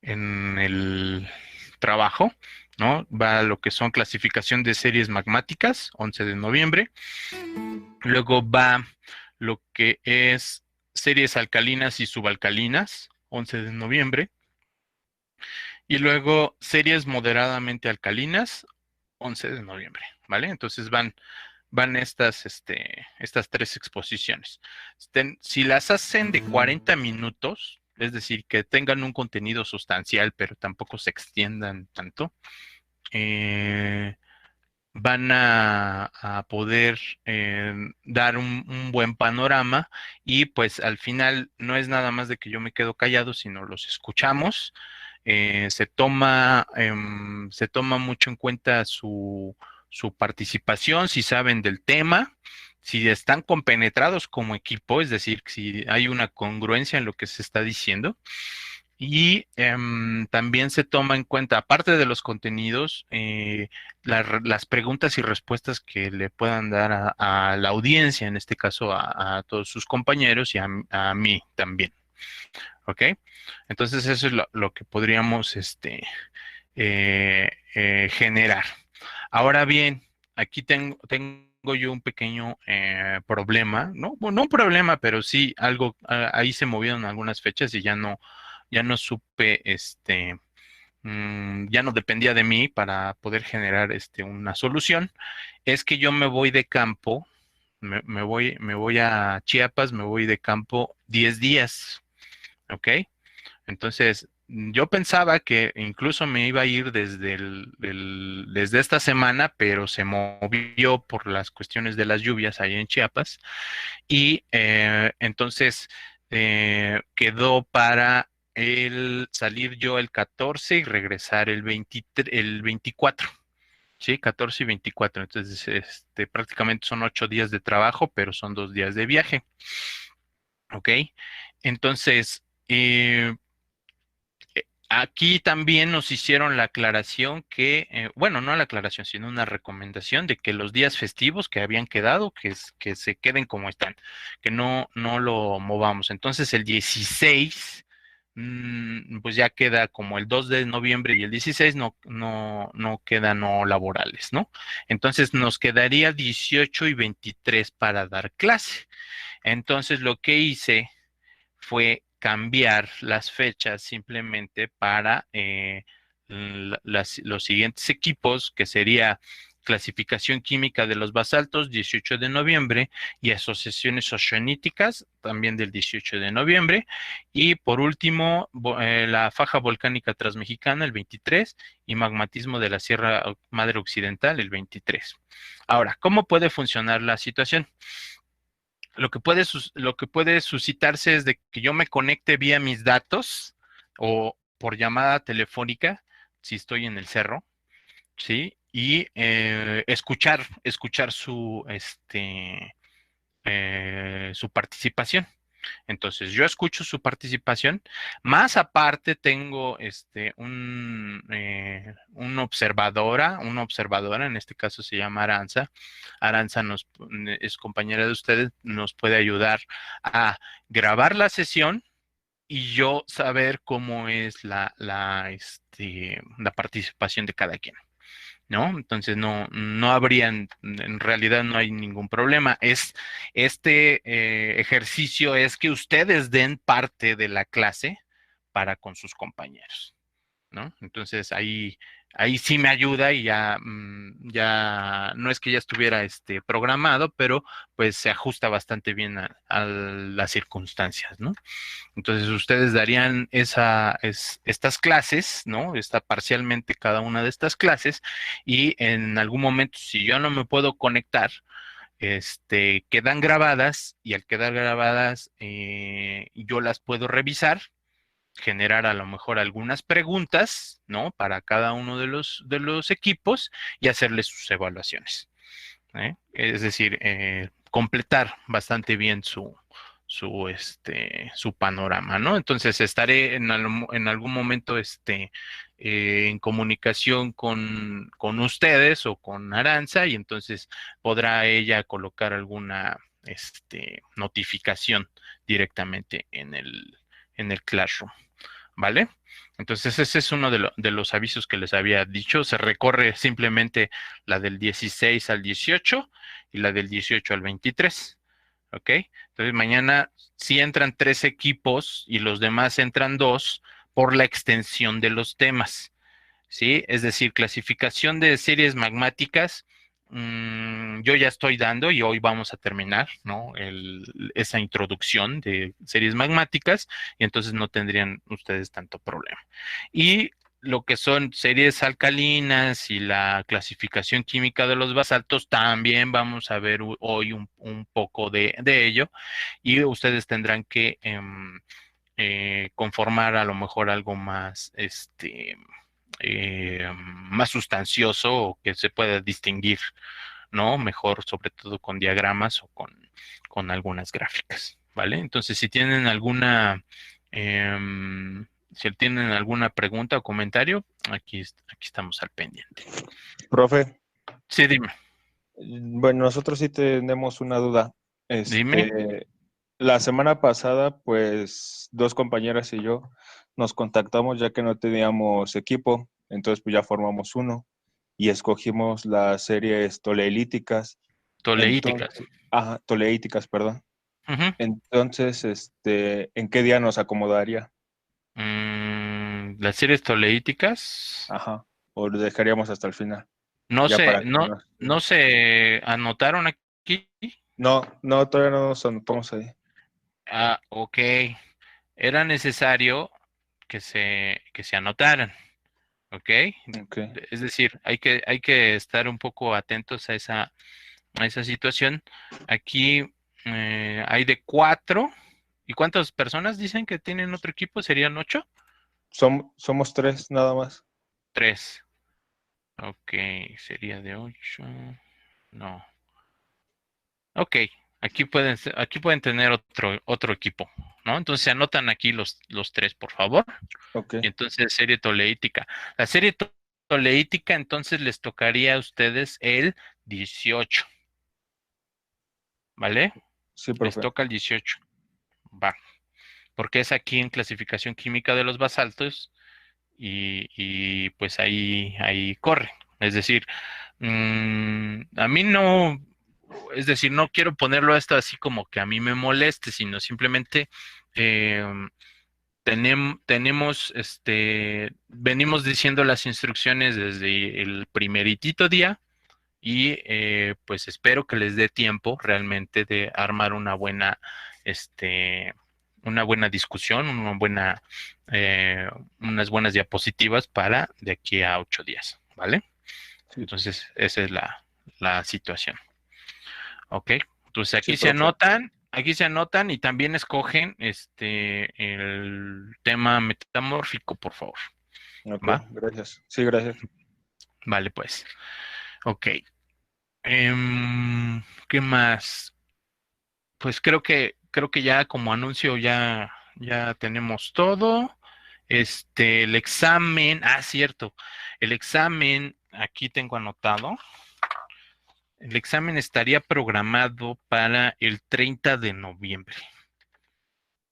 en el trabajo, ¿no? Va lo que son clasificación de series magmáticas, 11 de noviembre. Luego va lo que es series alcalinas y subalcalinas, 11 de noviembre. Y luego series moderadamente alcalinas, 11 de noviembre, ¿vale? Entonces van estas tres exposiciones. Si las hacen de 40 minutos, es decir, que tengan un contenido sustancial, pero tampoco se extiendan tanto, eh, van a poder dar un buen panorama y pues al final no es nada más de que yo me quedo callado, sino los escuchamos. Se toma mucho en cuenta su participación, si saben del tema, si están compenetrados como equipo, es decir, si hay una congruencia en lo que se está diciendo. Y también se toma en cuenta, aparte de los contenidos, las preguntas y respuestas que le puedan dar a la audiencia, en este caso a todos sus compañeros y a mí también. ¿Ok? Entonces eso es lo que podríamos generar. Ahora bien, aquí tengo yo un pequeño problema, ¿no? Bueno, no un problema, pero sí algo, ahí se movieron algunas fechas y ya no supe, ya no dependía de mí para poder generar una solución. Es que yo me voy de campo, me voy a Chiapas, me voy de campo 10 días, ¿ok? Entonces, yo pensaba que incluso me iba a ir desde esta semana, pero se movió por las cuestiones de las lluvias ahí en Chiapas y entonces quedó para salir yo el 14 y regresar el 24. Sí, 14 y 24. Entonces, prácticamente son 8 días de trabajo, pero son 2 días de viaje. ¿Ok? Entonces, aquí también nos hicieron la aclaración bueno, no la aclaración, sino una recomendación de que los días festivos que habían quedado, que se queden como están, que no lo movamos. Entonces el 16, pues ya queda como el 2 de noviembre y el 16 no quedan no laborales, ¿no? Entonces nos quedaría 18 y 23 para dar clase. Entonces lo que hice fue cambiar las fechas simplemente para los siguientes equipos, que sería clasificación química de los basaltos, 18 de noviembre, y asociaciones oceaníticas, también del 18 de noviembre, y por último, la faja volcánica transmexicana, el 23, y magmatismo de la Sierra Madre Occidental, el 23. Ahora, ¿cómo puede funcionar la situación? Lo que puede suscitarse es de que yo me conecte vía mis datos o por llamada telefónica, si estoy en el cerro, ¿sí? Y escuchar su participación. Entonces, yo escucho su participación, más aparte tengo una observadora, en este caso se llama Aranza. Aranza es compañera de ustedes, nos puede ayudar a grabar la sesión y yo saber cómo es la participación de cada quien. ¿No? Entonces no habría, en realidad no hay ningún problema. Este ejercicio es que ustedes den parte de la clase para con sus compañeros, ¿no? Entonces ahí sí me ayuda y ya no es que ya estuviera programado, pero pues se ajusta bastante bien a las circunstancias, ¿no? Entonces ustedes darían estas clases, ¿no? Está parcialmente cada una de estas clases y en algún momento, si yo no me puedo conectar, quedan grabadas y al quedar grabadas yo las puedo revisar, generar a lo mejor algunas preguntas, ¿no? Para cada uno de los equipos y hacerles sus evaluaciones. Es decir, completar bastante bien su panorama, ¿no? Entonces estaré en algún momento en comunicación con ustedes o con Aranza y entonces podrá ella colocar alguna notificación directamente en el Classroom, ¿vale? Entonces, ese es uno de los avisos que les había dicho. Se recorre simplemente la del 16 al 18 y la del 18 al 23. ¿Ok? Entonces, mañana sí entran 3 equipos y los demás entran 2 por la extensión de los temas. ¿Sí? Es decir, clasificación de series magmáticas, yo ya estoy dando y hoy vamos a terminar, ¿no? Esa introducción de series magmáticas y entonces no tendrían ustedes tanto problema. Y lo que son series alcalinas y la clasificación química de los basaltos, también vamos a ver hoy un poco de ello y ustedes tendrán que conformar a lo mejor algo más, más sustancioso o que se pueda distinguir, ¿no? Mejor, sobre todo con diagramas o con algunas gráficas, ¿vale? Entonces, si tienen alguna pregunta o comentario, aquí estamos al pendiente. Profe, Sí, dime. bueno, nosotros sí tenemos una duda. Dime. La semana pasada, pues, dos compañeras y yo nos contactamos ya que no teníamos equipo, entonces pues ya formamos uno y escogimos las series toleíticas. Toleíticas. Entonces, ajá, toleíticas, perdón. Ujú. Entonces, ¿en qué día nos acomodaría? Las series toleíticas Ajá, o lo dejaríamos hasta el final, no ya se, para que no, no. no se anotaron aquí. No, no, todavía no nos anotamos ahí. Ah, ok. Era necesario que se anotaran, ¿ok? Ok. Es decir, hay que estar un poco atentos a esa situación. Aquí hay de 4. ¿Y cuántas personas dicen que tienen otro equipo? ¿Serían 8? Somos tres nada más. 3. Ok, sería de 8. No. Ok, aquí pueden tener otro equipo, ¿no? Entonces se anotan aquí los 3, por favor. Ok, Y entonces serie toleítica. La serie toleítica, entonces les tocaría a ustedes el 18, ¿vale? sí, Les profe. toca el 18, va. Porque es aquí en clasificación química de los basaltos y pues ahí corre. Es decir, a mí no, es decir, no quiero ponerlo esto así como que a mí me moleste, sino simplemente eh, tenemos, venimos diciendo las instrucciones desde el primeritito día y pues espero que les dé tiempo realmente de armar este, una buena discusión, unas buenas diapositivas para de aquí a 8 días, ¿vale? Sí, Entonces, esa es la situación. ¿Ok? Entonces sí, profe. aquí se anotan y también escogen el tema metamórfico, por favor. Ok, ¿Va? gracias. Sí, gracias. Vale, pues. Ok. ¿Qué más? Pues creo que ya como anuncio ya tenemos todo. El examen, cierto. El examen, aquí tengo anotado. El examen estaría programado para el 30 de noviembre.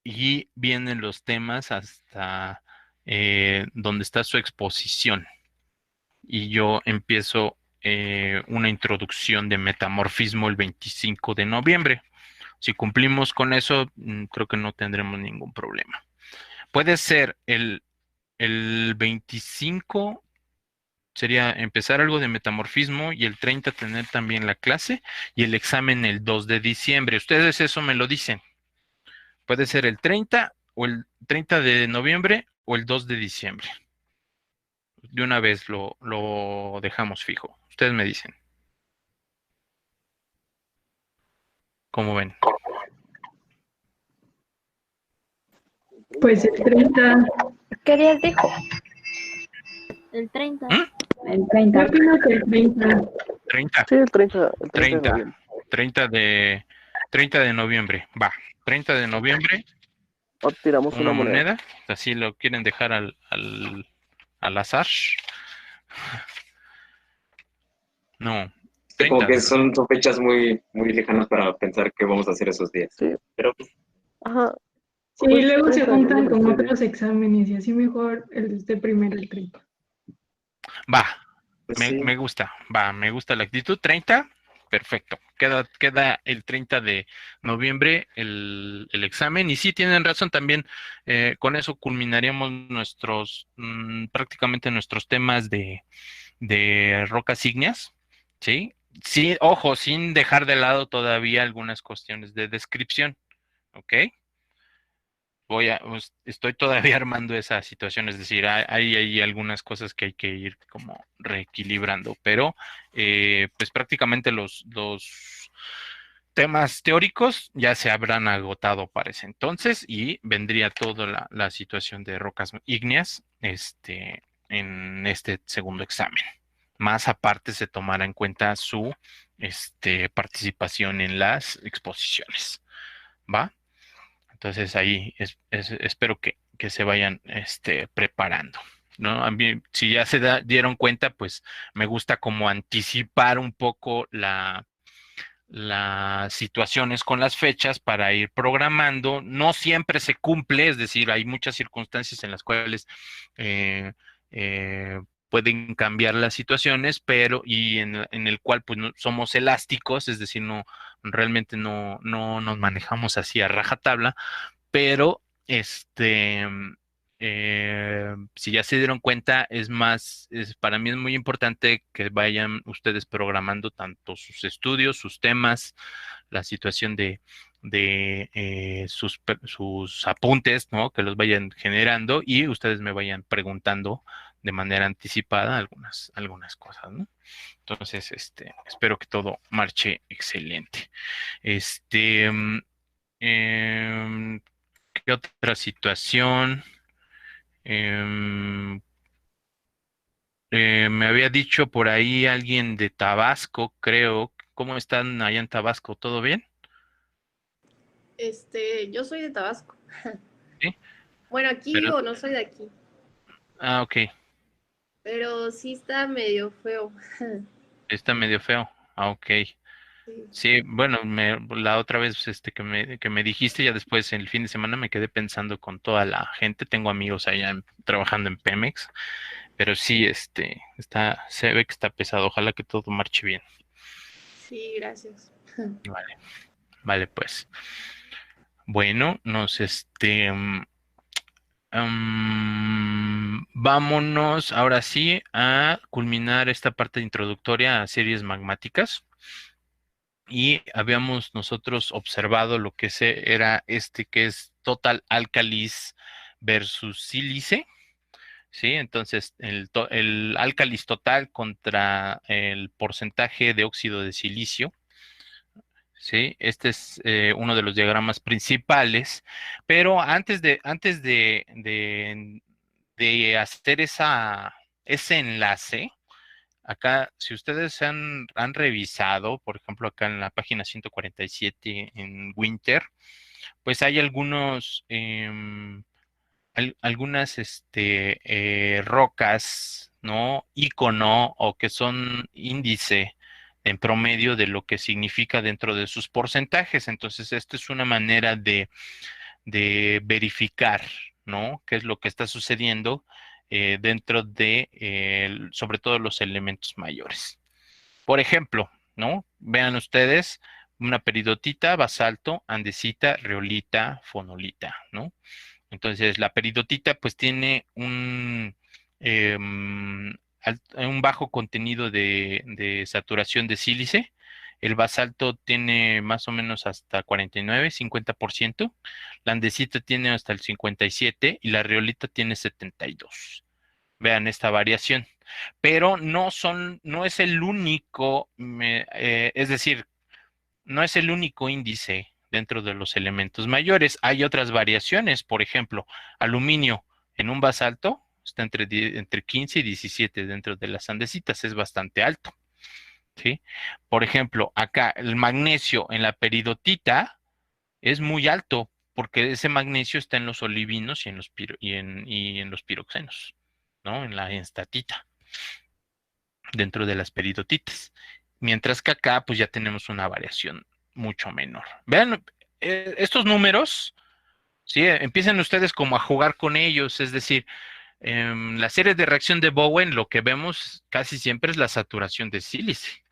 Y vienen los temas hasta donde está su exposición. Y yo empiezo una introducción de metamorfismo el 25 de noviembre. Si cumplimos con eso, creo que no tendremos ningún problema. Puede ser el 25, sería empezar algo de metamorfismo y el 30 tener también la clase y el examen el 2 de diciembre. Ustedes eso me lo dicen. Puede ser el 30 o el 30 de noviembre o el 2 de diciembre. De una vez lo dejamos fijo. Ustedes me dicen, ¿cómo ven? Pues el 30, ¿Qué días dijo? El 30. ¿Mm? el 30. Yo opino que el 30. 30, Sí, el 30 de 30, noviembre. 30 de noviembre. Va, 30 de noviembre, O tiramos una una moneda. moneda. Así lo quieren dejar al azar. No, Sí, como 30 que de noviembre. son fechas muy, muy lejanas para pensar qué vamos a hacer esos días. Sí, Pero pues, ajá. Sí, Justo luego se eso juntan es con lo que- otros exámenes y así mejor el de primero el 30. Va, Pues me, sí, me gusta, va, me gusta la actitud. 30, perfecto. Queda el 30 de noviembre el examen. Y sí, tienen razón también, con eso culminaríamos prácticamente nuestros temas de rocas ígneas, ¿sí? Sí, ojo, sin dejar de lado todavía algunas cuestiones de descripción, ¿ok? Estoy todavía armando esa situación, es decir, hay algunas cosas que hay que ir como reequilibrando, pero pues prácticamente los temas teóricos ya se habrán agotado para ese entonces y vendría toda la situación de rocas ígneas en este segundo examen. Más aparte se tomará en cuenta su participación en las exposiciones. ¿Va? Entonces ahí espero que se vayan preparando. ¿No? A mí, si ya dieron cuenta, pues me gusta como anticipar un poco las situaciones con las fechas para ir programando. No siempre se cumple, es decir, hay muchas circunstancias en las cuales eh, pueden cambiar las situaciones, pero y en el cual pues somos elásticos, es decir, realmente no nos manejamos así a rajatabla, pero si ya se dieron cuenta, para mí es muy importante que vayan ustedes programando tanto sus estudios, sus temas, la situación de sus apuntes, ¿no? Que los vayan generando y ustedes me vayan preguntando de manera anticipada algunas cosas, ¿no? Entonces, espero que todo marche excelente. Este, mm, em, ¿Qué otra situación? Em, Me había dicho por ahí alguien de Tabasco, creo. ¿Cómo están allá en Tabasco? ¿Todo bien? Yo soy de Tabasco. Sí, Bueno, aquí pero, vivo, no soy de aquí, ok, pero sí está medio feo. está medio feo. Ah, ok. Sí, Sí, bueno, la otra vez que me dijiste, ya después el fin de semana me quedé pensando con toda la gente. Tengo amigos allá trabajando en Pemex, pero sí, se ve que está pesado. Ojalá que todo marche bien. sí, gracias. Vale, vale, pues. Bueno, vámonos ahora sí a culminar esta parte introductoria a series magmáticas. Y habíamos nosotros observado lo que era que es Total Alkalis versus Sílice, ¿sí? Entonces, el álcalis total contra el porcentaje de óxido de silicio. Sí, este es uno de los diagramas principales, pero antes de hacer ese enlace, acá, si ustedes han revisado, por ejemplo, acá en la página 147 en Winter, pues hay algunas rocas, ¿no? Icono o que son índice en promedio de lo que significa dentro de sus porcentajes. Entonces, esta es una manera de verificar, ¿no? ¿Qué es lo que está sucediendo dentro sobre todo los elementos mayores? Por ejemplo, ¿no? Vean ustedes una peridotita, basalto, andesita, riolita, fonolita, ¿no? Entonces, la peridotita pues tiene un bajo contenido de saturación de sílice. El basalto tiene más o menos hasta 49, 50%. La andesita tiene hasta el 57% y la riolita tiene 72. Vean esta variación. Pero no es el único, es decir, no es el único índice dentro de los elementos mayores. Hay otras variaciones, por ejemplo, aluminio en un basalto está entre 15 y 17 dentro de las andesitas, es bastante alto, ¿sí? Por ejemplo, acá el magnesio en la peridotita es muy alto porque ese magnesio está en los olivinos y en los piroxenos, ¿no? En la enstatita, dentro de las peridotitas. Mientras que acá, pues ya tenemos una variación mucho menor. Vean, estos números ¿sí? Empiecen ustedes como a jugar con ellos, es decir, la serie de reacción de Bowen, lo que vemos casi siempre es la saturación de sílice.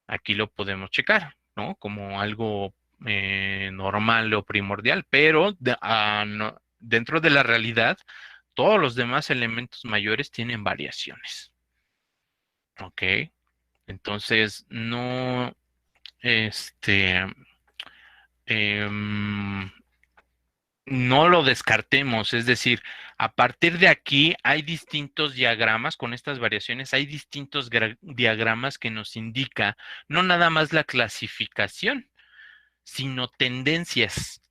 Aquí lo podemos checar, ¿no? Como algo normal o primordial, pero dentro de la realidad, todos los demás elementos mayores tienen variaciones. ¿Ok? Entonces, no, este, em, no lo descartemos, es decir, a partir de aquí hay distintos diagramas, con estas variaciones, hay distintos diagramas que nos indica no nada más la clasificación, sino tendencias.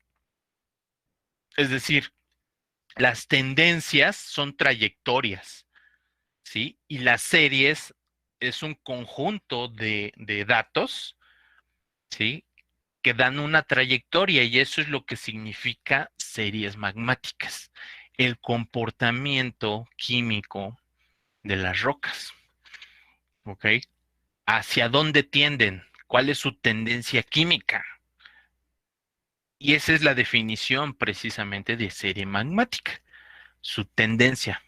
Es decir, las tendencias son trayectorias, ¿sí? Y las series es un conjunto de datos, ¿sí? Que dan una trayectoria y eso es lo que significa series magmáticas, el comportamiento químico de las rocas, ¿ok? ¿Hacia dónde tienden? ¿Cuál es su tendencia química? Y esa es la definición precisamente de serie magmática, su tendencia.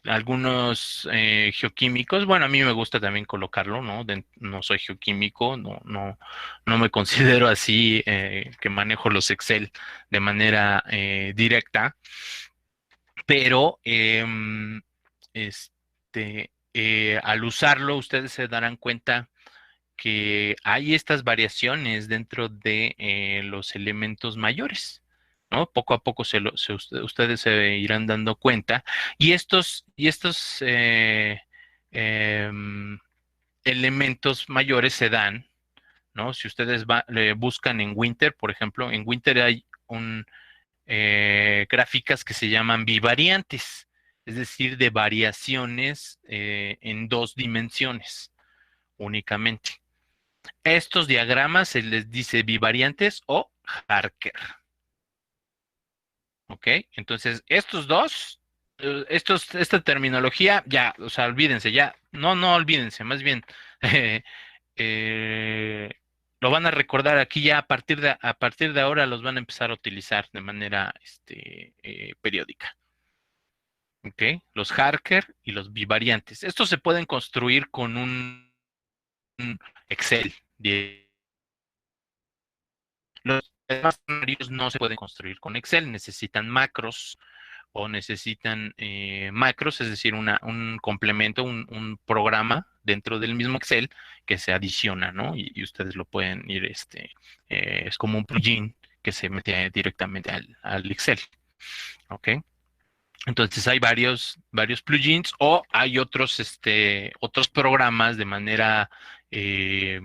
Algunos geoquímicos, bueno, a mí me gusta también colocarlo, ¿no? No soy geoquímico, no me considero así, que manejo los Excel de manera directa, pero al usarlo ustedes se darán cuenta que hay estas variaciones dentro de los elementos mayores, ¿no? Poco a poco ustedes se irán dando cuenta. Y estos em, elementos mayores se dan, ¿no? Si ustedes buscan en Winter, por ejemplo, en Winter hay gráficas que se llaman bivariantes, es decir, de variaciones en dos dimensiones únicamente. Estos diagramas se les dice bivariantes o Harker. ¿Ok? Entonces, estos dos, esta terminología, ya, o sea, olvídense, ya, no olvídense, más bien, eh, lo van a recordar aquí ya a partir de ahora los van a empezar a utilizar de manera periódica. ¿Ok? Los Harker y los bivariantes. Estos se pueden construir con un Excel. Los demás escenarios no se pueden construir con Excel, necesitan macros o necesitan macros, es decir, un complemento, un programa dentro del mismo Excel que se adiciona, ¿no? Y ustedes lo pueden ir, es como un plugin que se mete directamente al Excel, ¿ok? Entonces hay varios plugins o hay otros programas eh,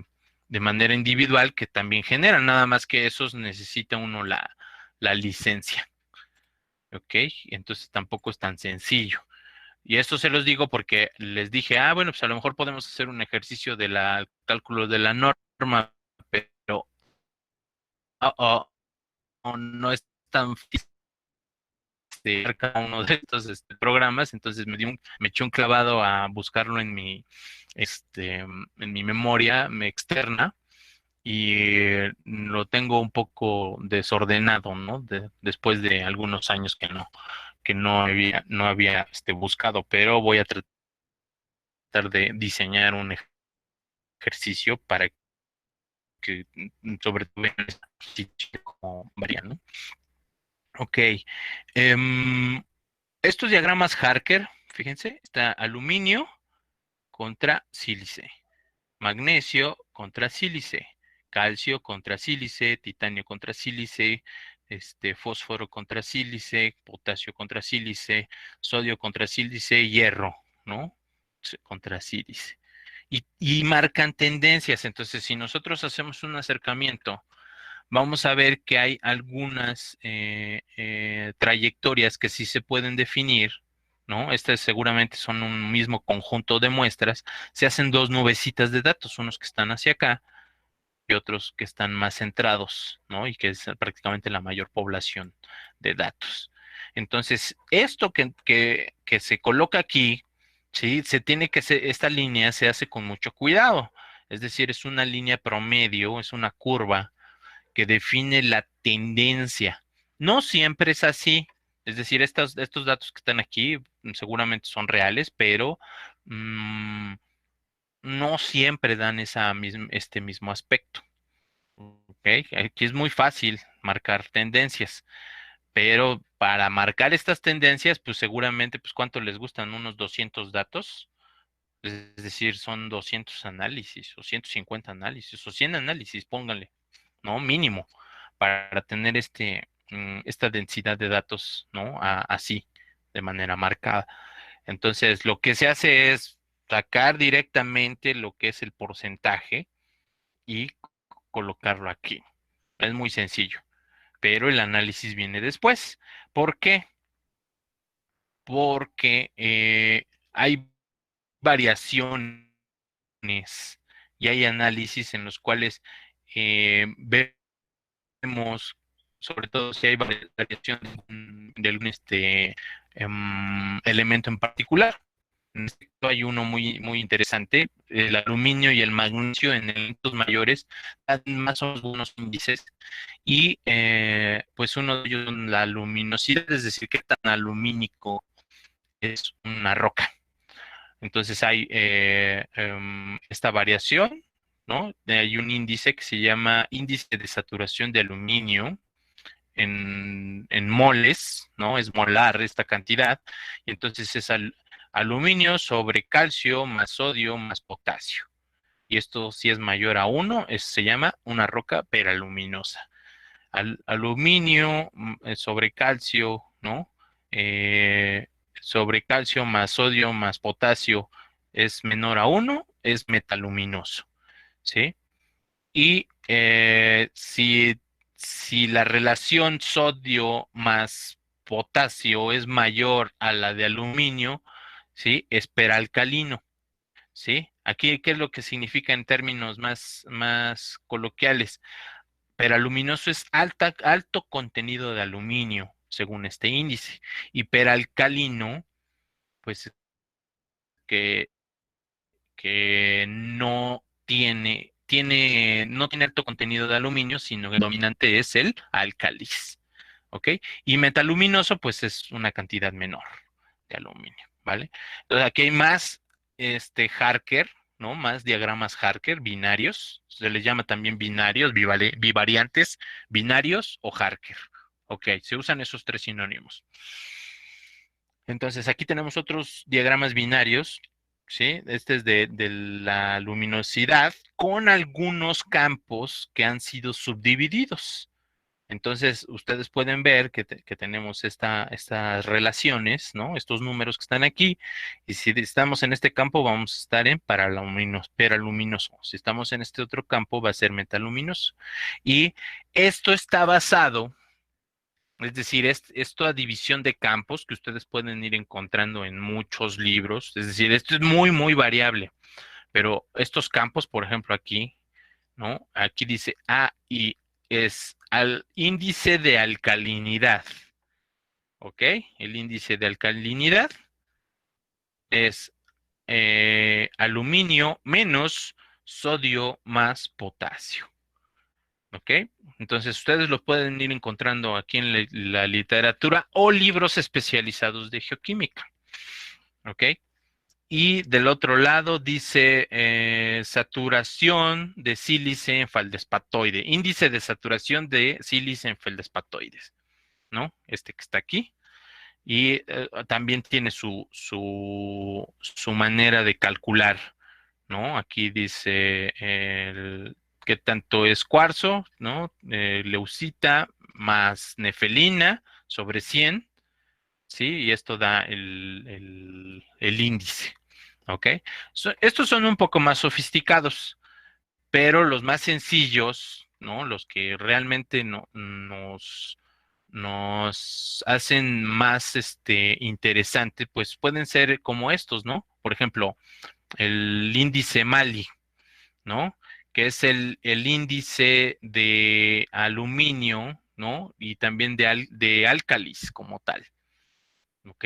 de manera individual que también generan, nada más que esos necesita uno la licencia. ¿Ok? Entonces tampoco es tan sencillo. Y esto se los digo porque les dije, bueno, pues a lo mejor podemos hacer un ejercicio de cálculo de la norma, pero no es tan fácil cada uno de estos programas, entonces me eché un clavado a buscarlo en mi memoria externa y lo tengo un poco desordenado, ¿no? Después de algunos años que no había buscado, pero voy a tratar de diseñar un ejercicio para que sobre todo vean cómo varían, ¿no? Ok. Estos diagramas Harker, fíjense, está aluminio contra sílice, magnesio contra sílice, calcio contra sílice, titanio contra sílice, fósforo contra sílice, potasio contra sílice, sodio contra sílice, hierro, ¿no? Contra sílice. Y marcan tendencias. Entonces, si nosotros hacemos un acercamiento, vamos a ver que hay algunas trayectorias que sí se pueden definir, ¿no? Estas seguramente son un mismo conjunto de muestras. Se hacen dos nubecitas de datos, unos que están hacia acá y otros que están más centrados, ¿no? Y que es prácticamente la mayor población de datos. Entonces, esto que se coloca aquí, ¿sí? Esta línea se hace con mucho cuidado. Es decir, es una línea promedio, es una curva que define la tendencia. No siempre es así. Es decir, estos datos que están aquí seguramente son reales, pero no siempre dan este mismo aspecto. ¿Ok? Aquí es muy fácil marcar tendencias, pero para marcar estas tendencias, pues seguramente, pues ¿cuánto les gustan? Unos 200 datos. Es decir, son 200 análisis, o 150 análisis, o 100 análisis, pónganle, ¿no? Mínimo, para tener esta densidad de datos, ¿no? Así, de manera marcada. Entonces, lo que se hace es sacar directamente lo que es el porcentaje y colocarlo aquí. Es muy sencillo, pero el análisis viene después. ¿Por qué? Porque hay variaciones y hay análisis en los cuales vemos, sobre todo si hay variación de algún elemento en particular. En este caso hay uno muy interesante, el aluminio y el magnesio en elementos mayores dan más o menos algunos índices y pues uno de ellos es la luminosidad, es decir, qué tan alumínico es una roca. Entonces hay esta variación, ¿no? Hay un índice que se llama índice de saturación de aluminio en moles, ¿no? Es molar esta cantidad, y entonces es aluminio sobre calcio más sodio más potasio. Y esto si es mayor a 1, se llama una roca peraluminosa. Aluminio sobre calcio, ¿no? Sobre calcio más sodio más potasio es menor a 1, es metaluminoso, ¿sí? Y si la relación sodio más potasio es mayor a la de aluminio, ¿sí? Es peralcalino, ¿sí? Aquí, ¿qué es lo que significa en términos más coloquiales? Peraluminoso es alto contenido de aluminio, según este índice. Y peralcalino, pues que, que no tiene alto contenido de aluminio, sino que el dominante es el álcalis. ¿Ok? Y metaluminoso, pues es una cantidad menor de aluminio, ¿vale? Entonces aquí hay más Harker, ¿no? Más diagramas Harker, binarios. Se les llama también binarios, bivariantes, binarios o Harker. Ok, se usan esos tres sinónimos. Entonces aquí tenemos otros diagramas binarios, ¿sí? Este es de la luminosidad con algunos campos que han sido subdivididos. Entonces, ustedes pueden ver que tenemos estas relaciones, ¿no? Estos números que están aquí. Y si estamos en este campo, vamos a estar en peraluminoso. Si estamos en este otro campo, va a ser metaluminoso. Y esto está basado, es decir, esto a división de campos que ustedes pueden ir encontrando en muchos libros. Es decir, esto es muy variable. Pero estos campos, por ejemplo, aquí, ¿no? Aquí dice A y es al índice de alcalinidad. ¿Ok? El índice de alcalinidad es aluminio menos sodio más potasio. ¿Ok? Entonces ustedes lo pueden ir encontrando aquí en la literatura o libros especializados de geoquímica. ¿Ok? Y del otro lado dice saturación de sílice en feldespatoide, índice de saturación de sílice en feldespatoides, ¿no? Este que está aquí. Y también tiene su manera de calcular, ¿no? Aquí dice qué tanto es cuarzo, ¿no? Leucita más nefelina sobre 100, ¿sí? Y esto da el índice. ¿Ok? Estos son un poco más sofisticados, pero los más sencillos, ¿no? Los que realmente nos hacen más interesante, pues pueden ser como estos, ¿no? Por ejemplo, el índice Mali, ¿no? Que es el índice de aluminio, ¿no? Y también de álcalis como tal, ¿ok?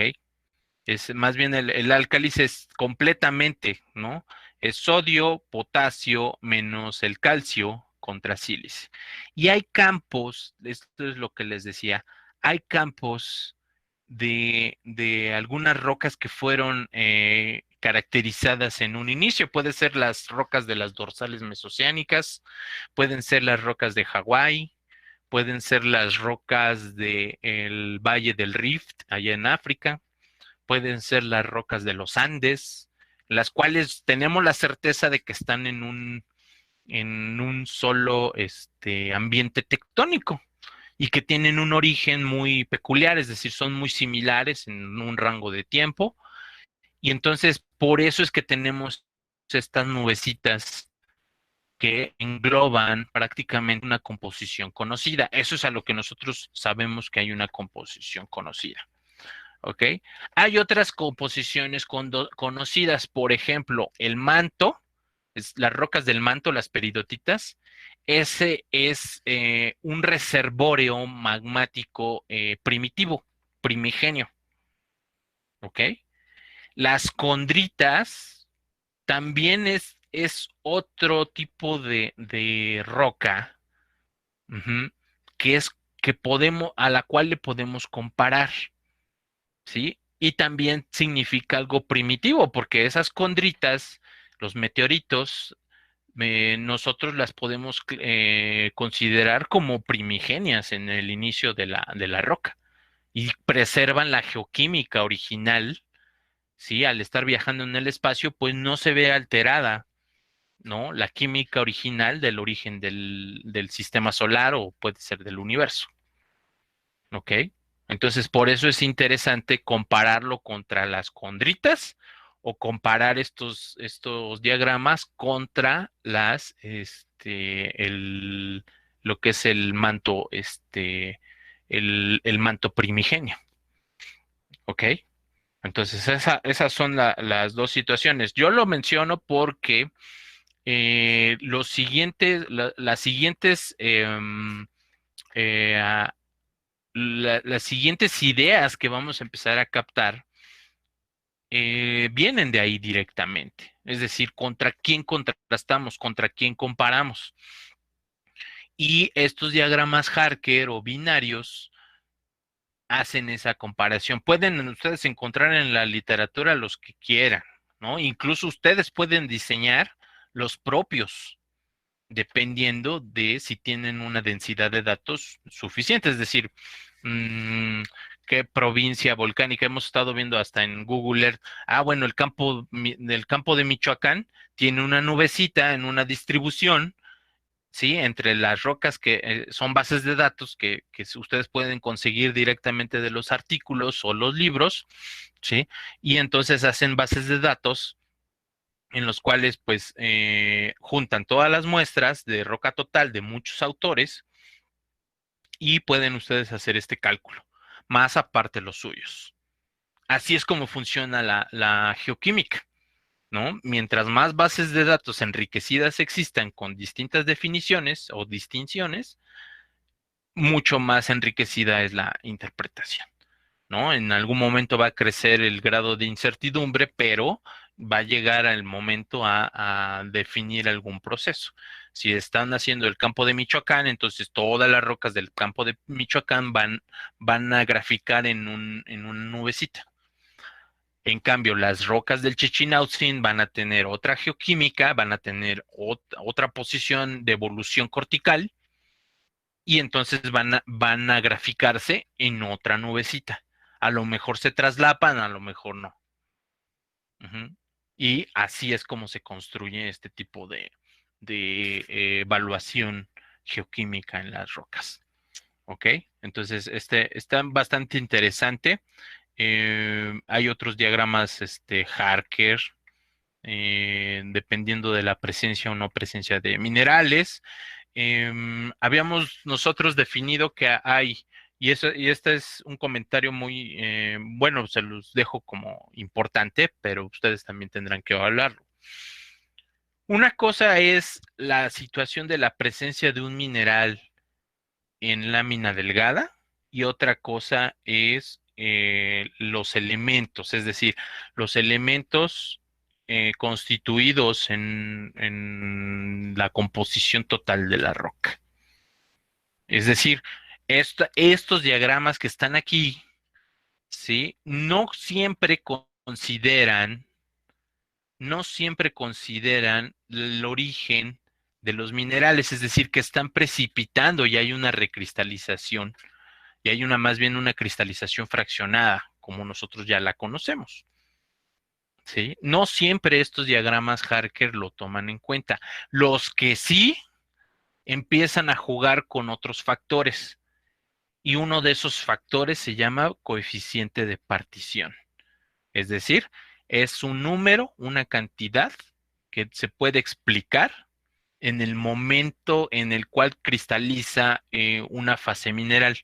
Es más bien el álcalis es completamente, ¿no? Es sodio, potasio menos el calcio contra sílice. Y hay campos, esto es lo que les decía, hay campos de algunas rocas que fueron caracterizadas en un inicio. Puede ser las rocas de las dorsales mesoceánicas, pueden ser las rocas de Hawái, pueden ser las rocas del Valle del Rift, allá en África, pueden ser las rocas de los Andes, las cuales tenemos la certeza de que están en un solo ambiente tectónico y que tienen un origen muy peculiar, es decir, son muy similares en un rango de tiempo, y entonces por eso es que tenemos estas nubecitas que engloban prácticamente una composición conocida. Eso es a lo que nosotros sabemos que hay una composición conocida. ¿Ok? Hay otras composiciones conocidas, por ejemplo, el manto, las rocas del manto, las peridotitas. Ese es un reservorio magmático primitivo, primigenio. ¿Ok? Las condritas también es otro tipo de roca, ujú, que es que podemos, a la cual le podemos comparar, ¿sí? Y también significa algo primitivo, porque esas condritas, los meteoritos, nosotros las podemos considerar como primigenias en el inicio de la roca y preservan la geoquímica original, ¿sí? Al estar viajando en el espacio, pues no se ve alterada, ¿no? La química original del origen del sistema solar o puede ser del universo, ¿ok? Entonces, por eso es interesante compararlo contra las condritas o comparar estos diagramas contra lo que es el manto, el manto primigenio, ¿ok? Entonces, esas son las dos situaciones. Yo lo menciono porque las siguientes, las siguientes ideas que vamos a empezar a captar vienen de ahí directamente. Es decir, contra quién contrastamos, contra quién comparamos. Y estos diagramas Harker o binarios hacen esa comparación. Pueden ustedes encontrar en la literatura los que quieran, ¿no? Incluso ustedes pueden diseñar los propios, dependiendo de si tienen una densidad de datos suficiente. Es decir, mmm, qué provincia volcánica. Hemos estado viendo hasta en Google Earth. Ah, bueno, el campo de Michoacán tiene una nubecita en una distribución, ¿sí? Entre las rocas que son bases de datos que ustedes pueden conseguir directamente de los artículos o los libros, ¿sí? Y entonces hacen bases de datos en los cuales pues juntan todas las muestras de roca total de muchos autores y pueden ustedes hacer este cálculo, más aparte los suyos. Así es como funciona la geoquímica, ¿no? Mientras más bases de datos enriquecidas existan con distintas definiciones o distinciones, mucho más enriquecida es la interpretación, ¿no? En algún momento va a crecer el grado de incertidumbre, pero va a llegar el momento a definir algún proceso. Si están haciendo el campo de Michoacán, entonces todas las rocas del campo de Michoacán van a graficar en una nubecita. En cambio, las rocas del Chichinautzin van a tener otra geoquímica, van a tener otra posición de evolución cortical y entonces van a graficarse en otra nubecita. A lo mejor se traslapan, a lo mejor no. Ujú. Y así es como se construye este tipo de evaluación geoquímica en las rocas. ¿Ok? Entonces, está bastante interesante. Hay otros diagramas, Harker, dependiendo de la presencia o no presencia de minerales. Habíamos nosotros definido que hay, y este es un comentario muy, bueno, se los dejo como importante, pero ustedes también tendrán que hablarlo. Una cosa es la situación de la presencia de un mineral en lámina delgada y otra cosa es los elementos, es decir, los elementos constituidos en la composición total de la roca. Es decir, Estos diagramas que están aquí, ¿sí? No siempre consideran el origen de los minerales, es decir, que están precipitando y hay una recristalización, y hay más bien una cristalización fraccionada, como nosotros ya la conocemos. ¿Sí? No siempre estos diagramas Harker lo toman en cuenta. Los que sí empiezan a jugar con otros factores, y uno de esos factores se llama coeficiente de partición. Es decir, es un número, una cantidad que se puede explicar en el momento en el cual cristaliza una fase mineral.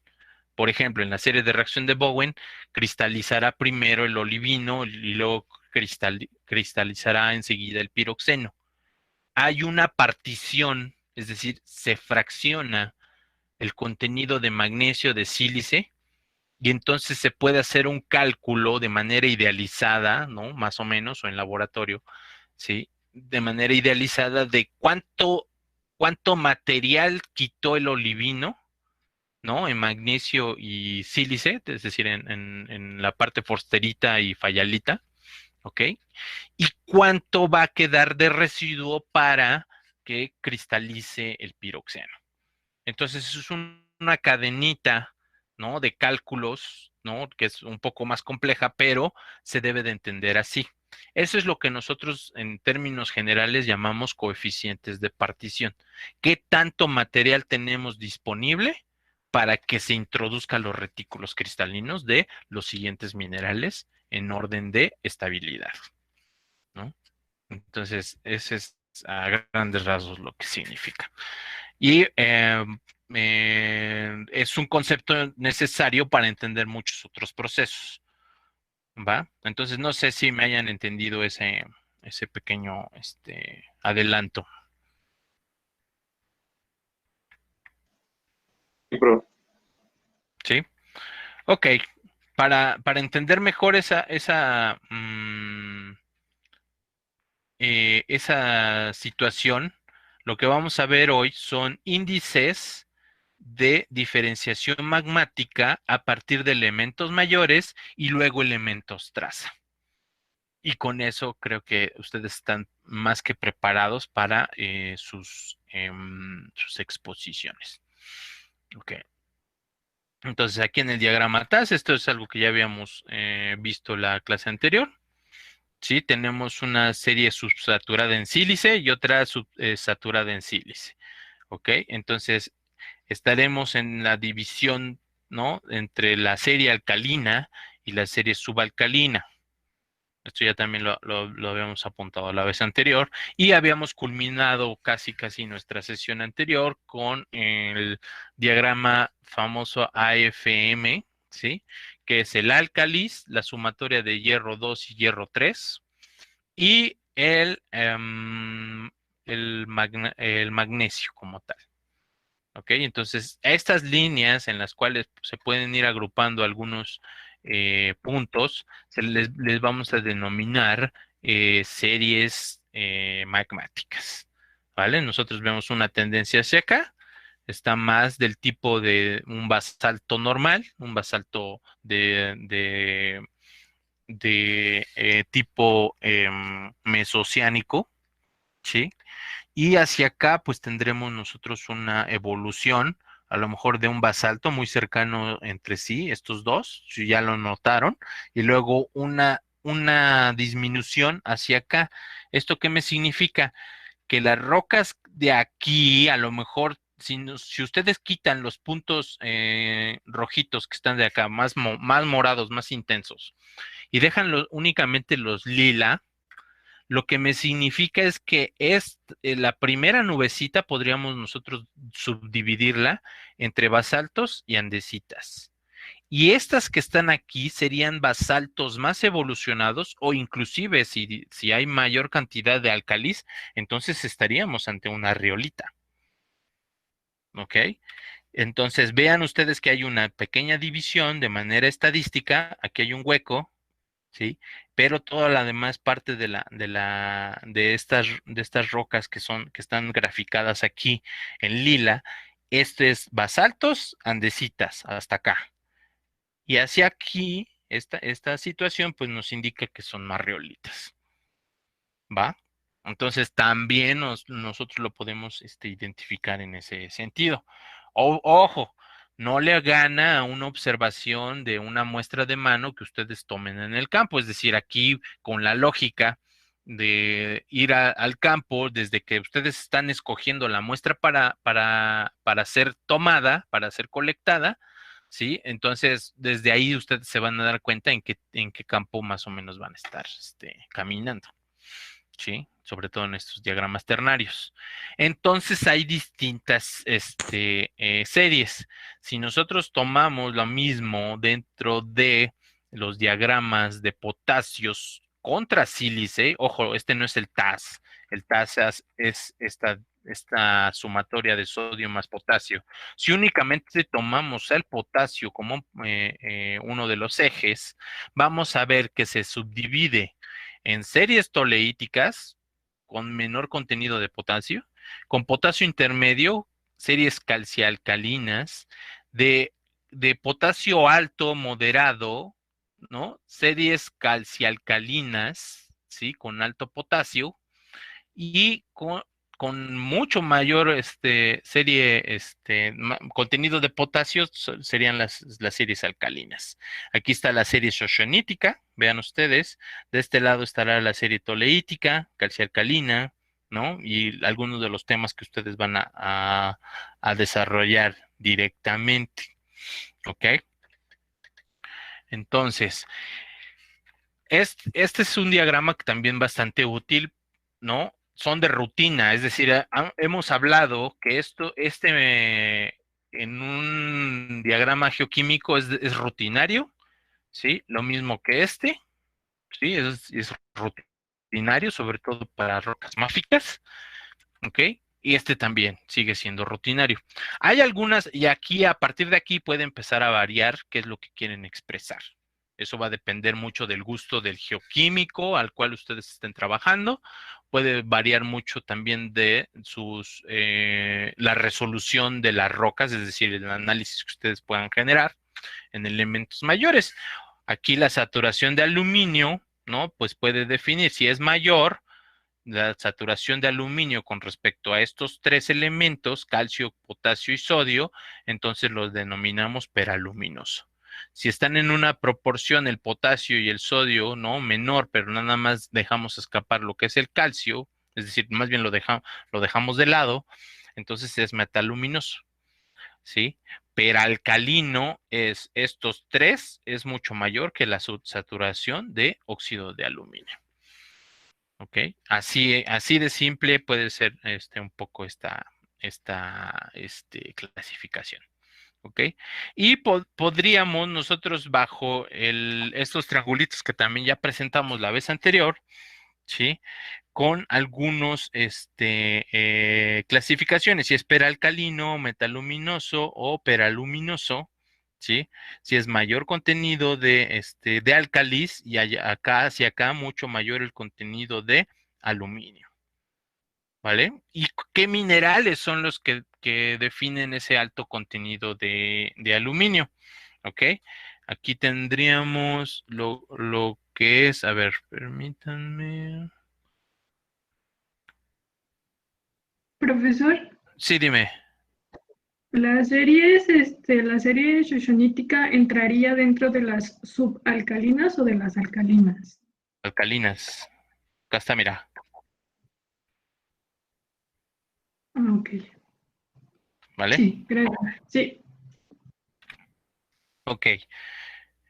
Por ejemplo, en la serie de reacción de Bowen, cristalizará primero el olivino y luego cristalizará enseguida el piroxeno. Hay una partición, es decir, se fracciona el contenido de magnesio de sílice y entonces se puede hacer un cálculo de manera idealizada, ¿no? Más o menos, o en laboratorio, ¿sí? De manera idealizada de cuánto material quitó el olivino, ¿no? En magnesio y sílice, es decir, en la parte forsterita y fayalita, ¿ok? Y cuánto va a quedar de residuo para que cristalice el piroxeno. Entonces, eso es una cadenita, ¿no? De cálculos, ¿no? Que es un poco más compleja, pero se debe de entender así. Eso es lo que nosotros en términos generales llamamos coeficientes de partición. ¿Qué tanto material tenemos disponible para que se introduzcan los retículos cristalinos de los siguientes minerales en orden de estabilidad, ¿no? Entonces, ese es a grandes rasgos lo que significa. Y es un concepto necesario para entender muchos otros procesos, ¿va? Entonces, no sé si me hayan entendido ese pequeño adelanto. Sí, bro. ¿Sí? Ok. Para entender mejor esa situación, lo que vamos a ver hoy son índices de diferenciación magmática a partir de elementos mayores y luego elementos traza. Y con eso creo que ustedes están más que preparados para sus exposiciones. Ok. Entonces aquí en el diagrama TAS, esto es algo que ya habíamos visto la clase anterior. Sí, tenemos una serie subsaturada en sílice y otra subsaturada en sílice. Ok, entonces estaremos en la división, ¿no? Entre la serie alcalina y la serie subalcalina. Esto ya también lo habíamos apuntado la vez anterior y habíamos culminado casi nuestra sesión anterior con el diagrama famoso AFM, ¿sí? Que es el álcalis, la sumatoria de hierro 2 y hierro 3 y el magnesio como tal. ¿Ok? Entonces, estas líneas en las cuales se pueden ir agrupando algunos puntos, les vamos a denominar series magmáticas. ¿Vale? Nosotros vemos una tendencia hacia acá, está más del tipo de un basalto normal, un basalto de tipo mesoceánico, ¿sí? Y hacia acá, pues tendremos nosotros una evolución, a lo mejor de un basalto muy cercano entre sí, estos dos, si ya lo notaron, y luego una disminución hacia acá. ¿Esto qué me significa? Que las rocas de aquí, a lo mejor, si ustedes quitan los puntos rojitos que están de acá, más morados, más intensos, y dejan únicamente los lila, lo que me significa es que la primera nubecita podríamos nosotros subdividirla entre basaltos y andesitas. Y estas que están aquí serían basaltos más evolucionados o inclusive si hay mayor cantidad de álcalis, entonces estaríamos ante una riolita. ¿Ok? Entonces vean ustedes que hay una pequeña división de manera estadística. Aquí hay un hueco, ¿sí? Pero toda la demás parte de estas rocas que están graficadas aquí en lila, Esto es basaltos, andesitas, hasta acá. Y hacia aquí, esta situación, pues nos indica que son marreolitas. ¿Va? Entonces también nosotros lo podemos identificar en ese sentido. Ojo, no le gana a una observación de una muestra de mano que ustedes tomen en el campo. Es decir, aquí con la lógica de ir al campo, desde que ustedes están escogiendo la muestra para ser tomada, para ser colectada, ¿sí? Entonces, desde ahí ustedes se van a dar cuenta en qué campo más o menos van a estar caminando. ¿Sí? Sobre todo en estos diagramas ternarios. Entonces hay distintas series. Si nosotros tomamos lo mismo dentro de los diagramas de potasios contra sílice, ojo, este no es el TAS es esta sumatoria de sodio más potasio. Si únicamente tomamos el potasio como uno de los ejes, vamos a ver que se subdivide en series toleíticas con menor contenido de potasio, con potasio intermedio, series calcialcalinas, de potasio alto, moderado, ¿no? Series calcialcalinas, ¿sí? Con alto potasio y con mucho mayor contenido de potasio serían las series alcalinas. Aquí está la serie xoxonítica, vean ustedes, de este lado estará la serie toleítica, calcialcalina, ¿no? Y algunos de los temas que ustedes van a desarrollar directamente, ¿ok? Entonces, este es un diagrama que también bastante útil, ¿no? Son de rutina, es decir, hemos hablado que en un diagrama geoquímico es rutinario, ¿sí? Lo mismo que ¿sí? Es rutinario, sobre todo para rocas máficas, ¿ok? Y este también sigue siendo rutinario. Hay algunas, y aquí, a partir de aquí, puede empezar a variar qué es lo que quieren expresar. Eso va a depender mucho del gusto del geoquímico al cual ustedes estén trabajando. Puede variar mucho también de la resolución de las rocas, es decir, el análisis que ustedes puedan generar en elementos mayores. Aquí la saturación de aluminio, ¿no? Pues puede definir si es mayor la saturación de aluminio con respecto a estos tres elementos, calcio, potasio y sodio, entonces los denominamos peraluminoso. Si están en una proporción el potasio y el sodio, ¿no? Menor, pero nada más dejamos escapar lo que es el calcio, es decir, más bien lo dejamos de lado, entonces es metaluminoso, ¿sí? Peralcalino es estos tres, es mucho mayor que la saturación de óxido de aluminio. ¿Ok? Así de simple puede ser un poco esta clasificación. ¿Ok? Y podríamos nosotros bajo estos triangulitos que también ya presentamos la vez anterior, ¿sí? Con algunos clasificaciones, si es peralcalino, metaluminoso o peraluminoso, ¿sí? Si es mayor contenido de álcalis y hacia acá mucho mayor el contenido de aluminio, ¿vale? ¿Y qué minerales son los que definen ese alto contenido de aluminio? ¿Ok? Aquí tendríamos lo que es, a ver, permítanme. Profesor, Sí, dime. la serie xoxonítica entraría dentro de las subalcalinas o de las alcalinas. Alcalinas. Acá está, mira. Ah, ok. ¿Vale? Sí, gracias. Sí, Ok.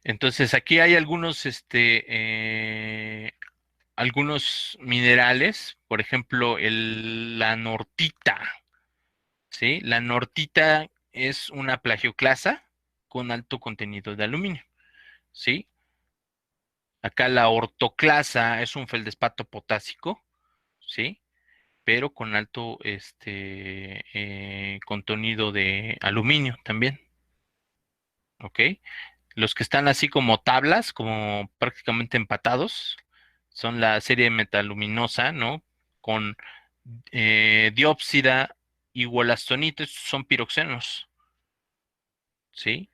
Entonces aquí hay algunos minerales, por ejemplo, la nortita, ¿sí? La nortita es una plagioclasa con alto contenido de aluminio, ¿sí? Acá la ortoclasa es un feldespato potásico, ¿sí? Pero con alto contenido de aluminio también, ¿ok? Los que están así como tablas, como prácticamente empatados, son la serie metaluminosa, ¿no? Con diópsida y wollastonita, estos son piroxenos, ¿sí?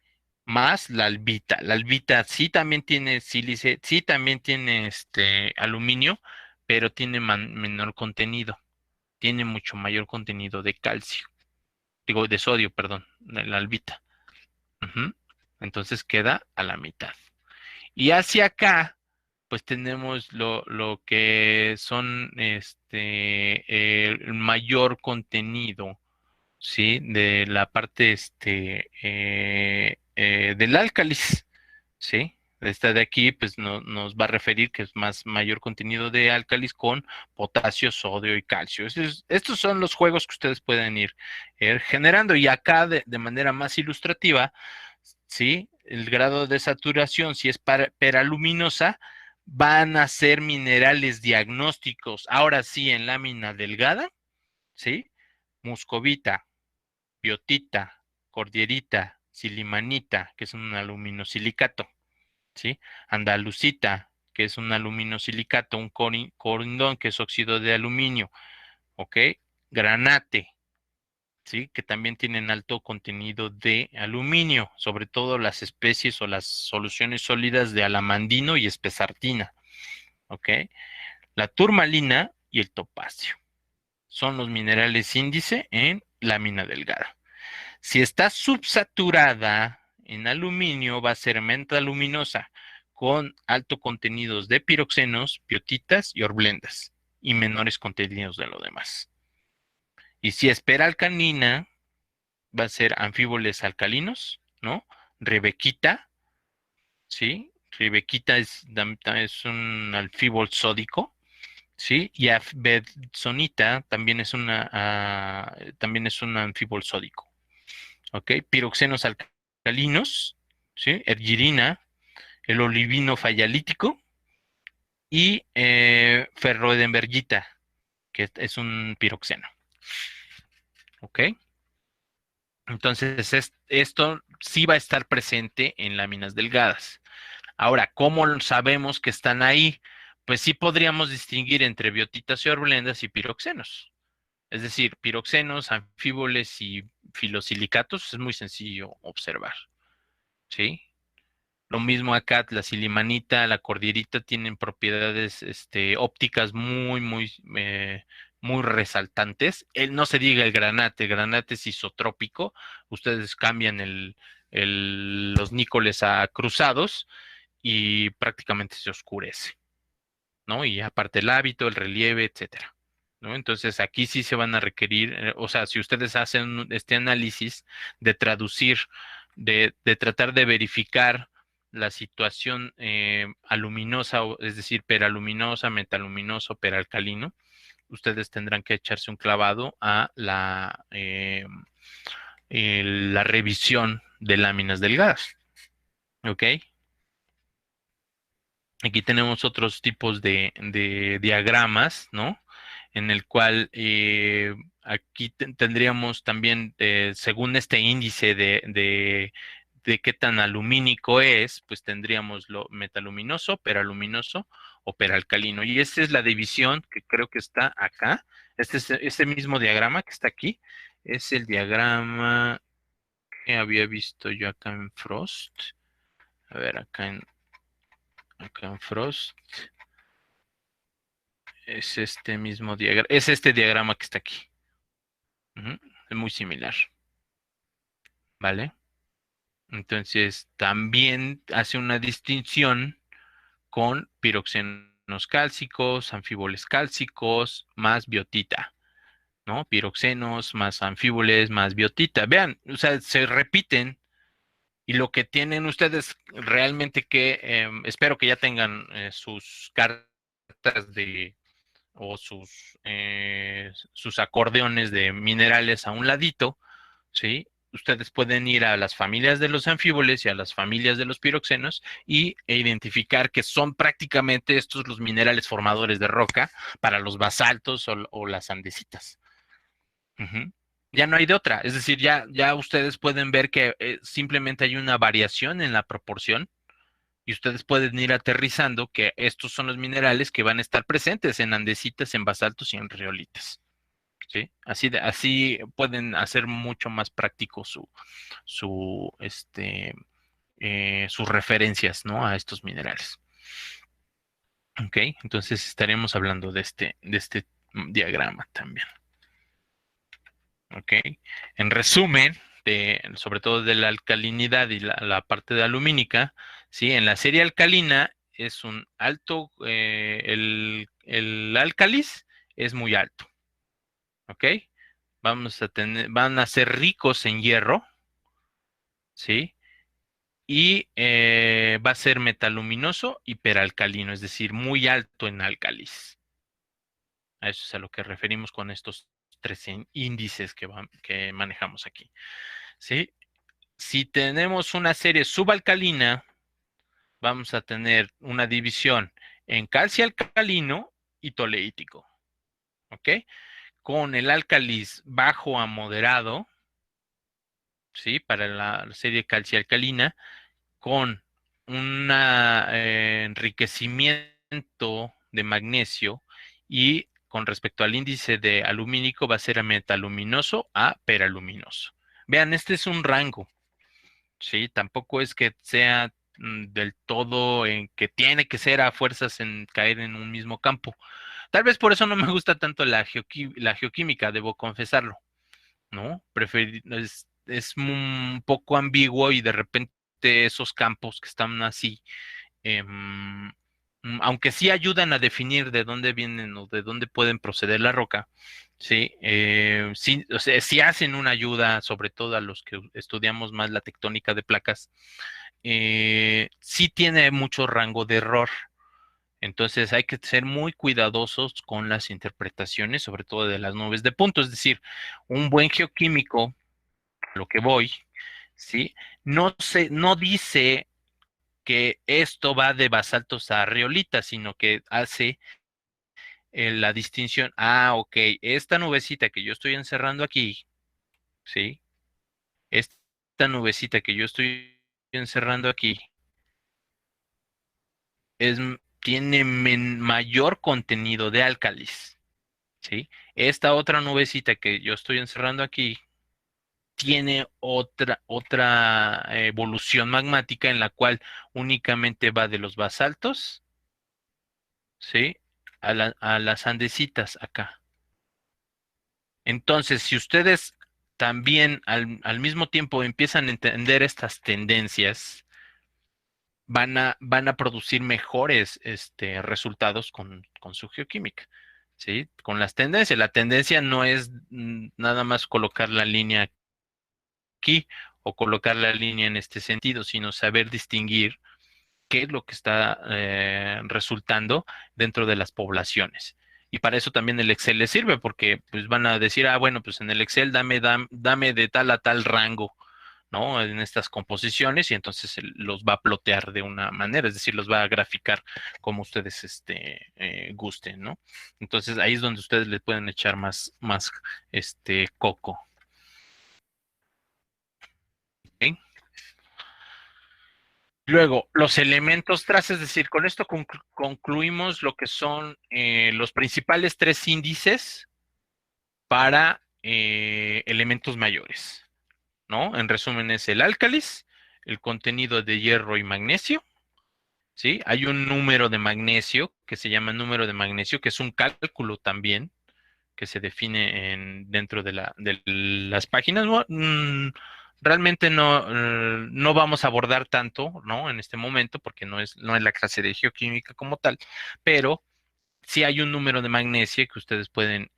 Más la albita. La albita sí también tiene sílice, sí también tiene aluminio, pero tiene menor contenido. Tiene mucho mayor contenido de calcio. Digo, de sodio, perdón, la albita. Ujú. Entonces queda a la mitad. Y hacia acá, pues tenemos lo que son el mayor contenido, ¿sí? De la parte del álcalis, ¿sí? Esta de aquí, pues nos va a referir que es mayor contenido de álcalis con potasio, sodio y calcio. Estos son los juegos que ustedes pueden ir generando. Y acá, de manera más ilustrativa, ¿sí? El grado de saturación, si es peraluminosa, van a ser minerales diagnósticos. Ahora sí, en lámina delgada, ¿sí? Muscovita, biotita, cordierita, silimanita, que es un aluminosilicato, ¿sí? Andalucita, que es un aluminosilicato, un corindón, que es óxido de aluminio, ¿ok? Granate, ¿sí? Que también tienen alto contenido de aluminio, sobre todo las especies o las soluciones sólidas de alamandino y espesartina, ¿ok? La turmalina y el topacio son los minerales índice en lámina delgada. Si está subsaturada en aluminio, va a ser menta luminosa con alto contenidos de piroxenos, biotitas y orblendas y menores contenidos de lo demás. Y si es peralcanina, va a ser anfíboles alcalinos, ¿no? Rebequita, ¿sí? Rebequita es un anfíbol sódico, ¿sí? Y afbenzonita también es un anfíbol sódico. ¿Ok? Piroxenos alcalinos, ¿sí? Ergirina, el olivino fayalítico y ferroedenbergita, que es un piroxeno. ¿Ok? Entonces, esto sí va a estar presente en láminas delgadas. Ahora, ¿cómo sabemos que están ahí? Pues sí podríamos distinguir entre biotitas y orblendas y piroxenos. Es decir, piroxenos, anfíboles y filosilicatos es muy sencillo observar. ¿Sí? Lo mismo acá, la silimanita, la cordierita tienen propiedades ópticas muy resaltantes. No se diga el granate es isotrópico. Ustedes cambian los nícoles a cruzados y prácticamente se oscurece, ¿no? Y aparte el hábito, el relieve, etcétera, ¿no? Entonces aquí sí se van a requerir, o sea, si ustedes hacen este análisis de traducir, de tratar de verificar la situación aluminosa, es decir, peraluminosa, metaluminoso, peralcalino, ustedes tendrán que echarse un clavado a la revisión de láminas delgadas, ¿ok? Aquí tenemos otros tipos de diagramas, ¿no? En el cual aquí tendríamos también, según este índice de qué tan alumínico es, pues tendríamos lo metaluminoso, peraluminoso o peralcalino. Y esa es la división que creo que está acá. Este mismo diagrama que está aquí es el diagrama que había visto yo acá en Frost. A ver, acá en Frost. Es este mismo diagrama, es este diagrama que está aquí. Ujú. Es muy similar, ¿vale? Entonces, también hace una distinción con piroxenos cálcicos, anfíboles cálcicos, más biotita, ¿no? Piroxenos más anfíboles más biotita. Vean, o sea, se repiten y lo que tienen ustedes realmente que, espero que ya tengan sus cartas o sus acordeones de minerales a un ladito, ¿sí? Ustedes pueden ir a las familias de los anfíboles y a las familias de los piroxenos e identificar que son prácticamente estos los minerales formadores de roca para los basaltos o las andesitas. Ujú. Ya no hay de otra, es decir, ya ustedes pueden ver que simplemente hay una variación en la proporción y ustedes pueden ir aterrizando que estos son los minerales que van a estar presentes en andesitas, en basaltos y en riolitas. ¿sí? Así pueden hacer mucho más práctico sus referencias, ¿no? A estos minerales. Ok, entonces estaremos hablando de este diagrama también. Ok, en resumen, sobre todo de la alcalinidad y la parte de alumínica, ¿sí? En la serie alcalina es un alto, el álcalis es muy alto. Ok, van a ser ricos en hierro, ¿sí? Y va a ser metaluminoso hiperalcalino, es decir, muy alto en álcalis. A eso es a lo que referimos con estos tres índices que manejamos aquí. ¿Sí? Si tenemos una serie subalcalina, vamos a tener una división en calcio alcalino y toleítico. ¿Ok? Con el álcalis bajo a moderado, ¿sí? Para la serie calcio alcalina, con un enriquecimiento de magnesio y con respecto al índice de alumínico va a ser a metaluminoso a peraluminoso. Vean, este es un rango, ¿sí? Tampoco es que sea del todo en que tiene que ser a fuerzas en caer en un mismo campo. Tal vez por eso no me gusta tanto la geoquímica, debo confesarlo, ¿no? Es un poco ambiguo y de repente esos campos que están así, aunque sí ayudan a definir de dónde vienen o de dónde pueden proceder la roca, sí, sí, o sea, sí hacen una ayuda, sobre todo a los que estudiamos más la tectónica de placas, sí tiene mucho rango de error. Entonces hay que ser muy cuidadosos con las interpretaciones, sobre todo de las nubes de punto. Es decir, un buen geoquímico, a lo que voy, ¿sí? No dice que esto va de basaltos a riolitas, sino que hace la distinción. Ah, ok, esta nubecita que yo estoy encerrando aquí, ¿sí? Esta nubecita que yo estoy encerrando aquí es, tiene mayor contenido de álcalis, ¿sí? Esta otra nubecita que yo estoy encerrando aquí tiene otra evolución magmática en la cual únicamente va de los basaltos, ¿sí? A las andesitas acá. Entonces, si ustedes también al mismo tiempo empiezan a entender estas tendencias, van a producir mejores resultados con su geoquímica, ¿sí? Con las tendencias. La tendencia no es nada más colocar la línea aquí o colocar la línea en este sentido, sino saber distinguir qué es lo que está resultando dentro de las poblaciones. Y para eso también el Excel les sirve, porque pues van a decir, bueno, pues en el Excel dame de tal a tal rango, ¿no? En estas composiciones, y entonces los va a plotear de una manera, es decir, los va a graficar como ustedes gusten, ¿no? Entonces ahí es donde ustedes le pueden echar más coco. ¿Ok? Luego, los elementos tras, es decir, con esto concluimos lo que son los principales tres índices para elementos mayores, ¿no? En resumen, es el álcalis, el contenido de hierro y magnesio, ¿sí? Hay un número de magnesio que se llama número de magnesio, que es un cálculo también que se define dentro de las páginas. ¿No? Realmente no vamos a abordar tanto, ¿no? En este momento, porque no es la clase de geoquímica como tal, pero sí hay un número de magnesio que ustedes pueden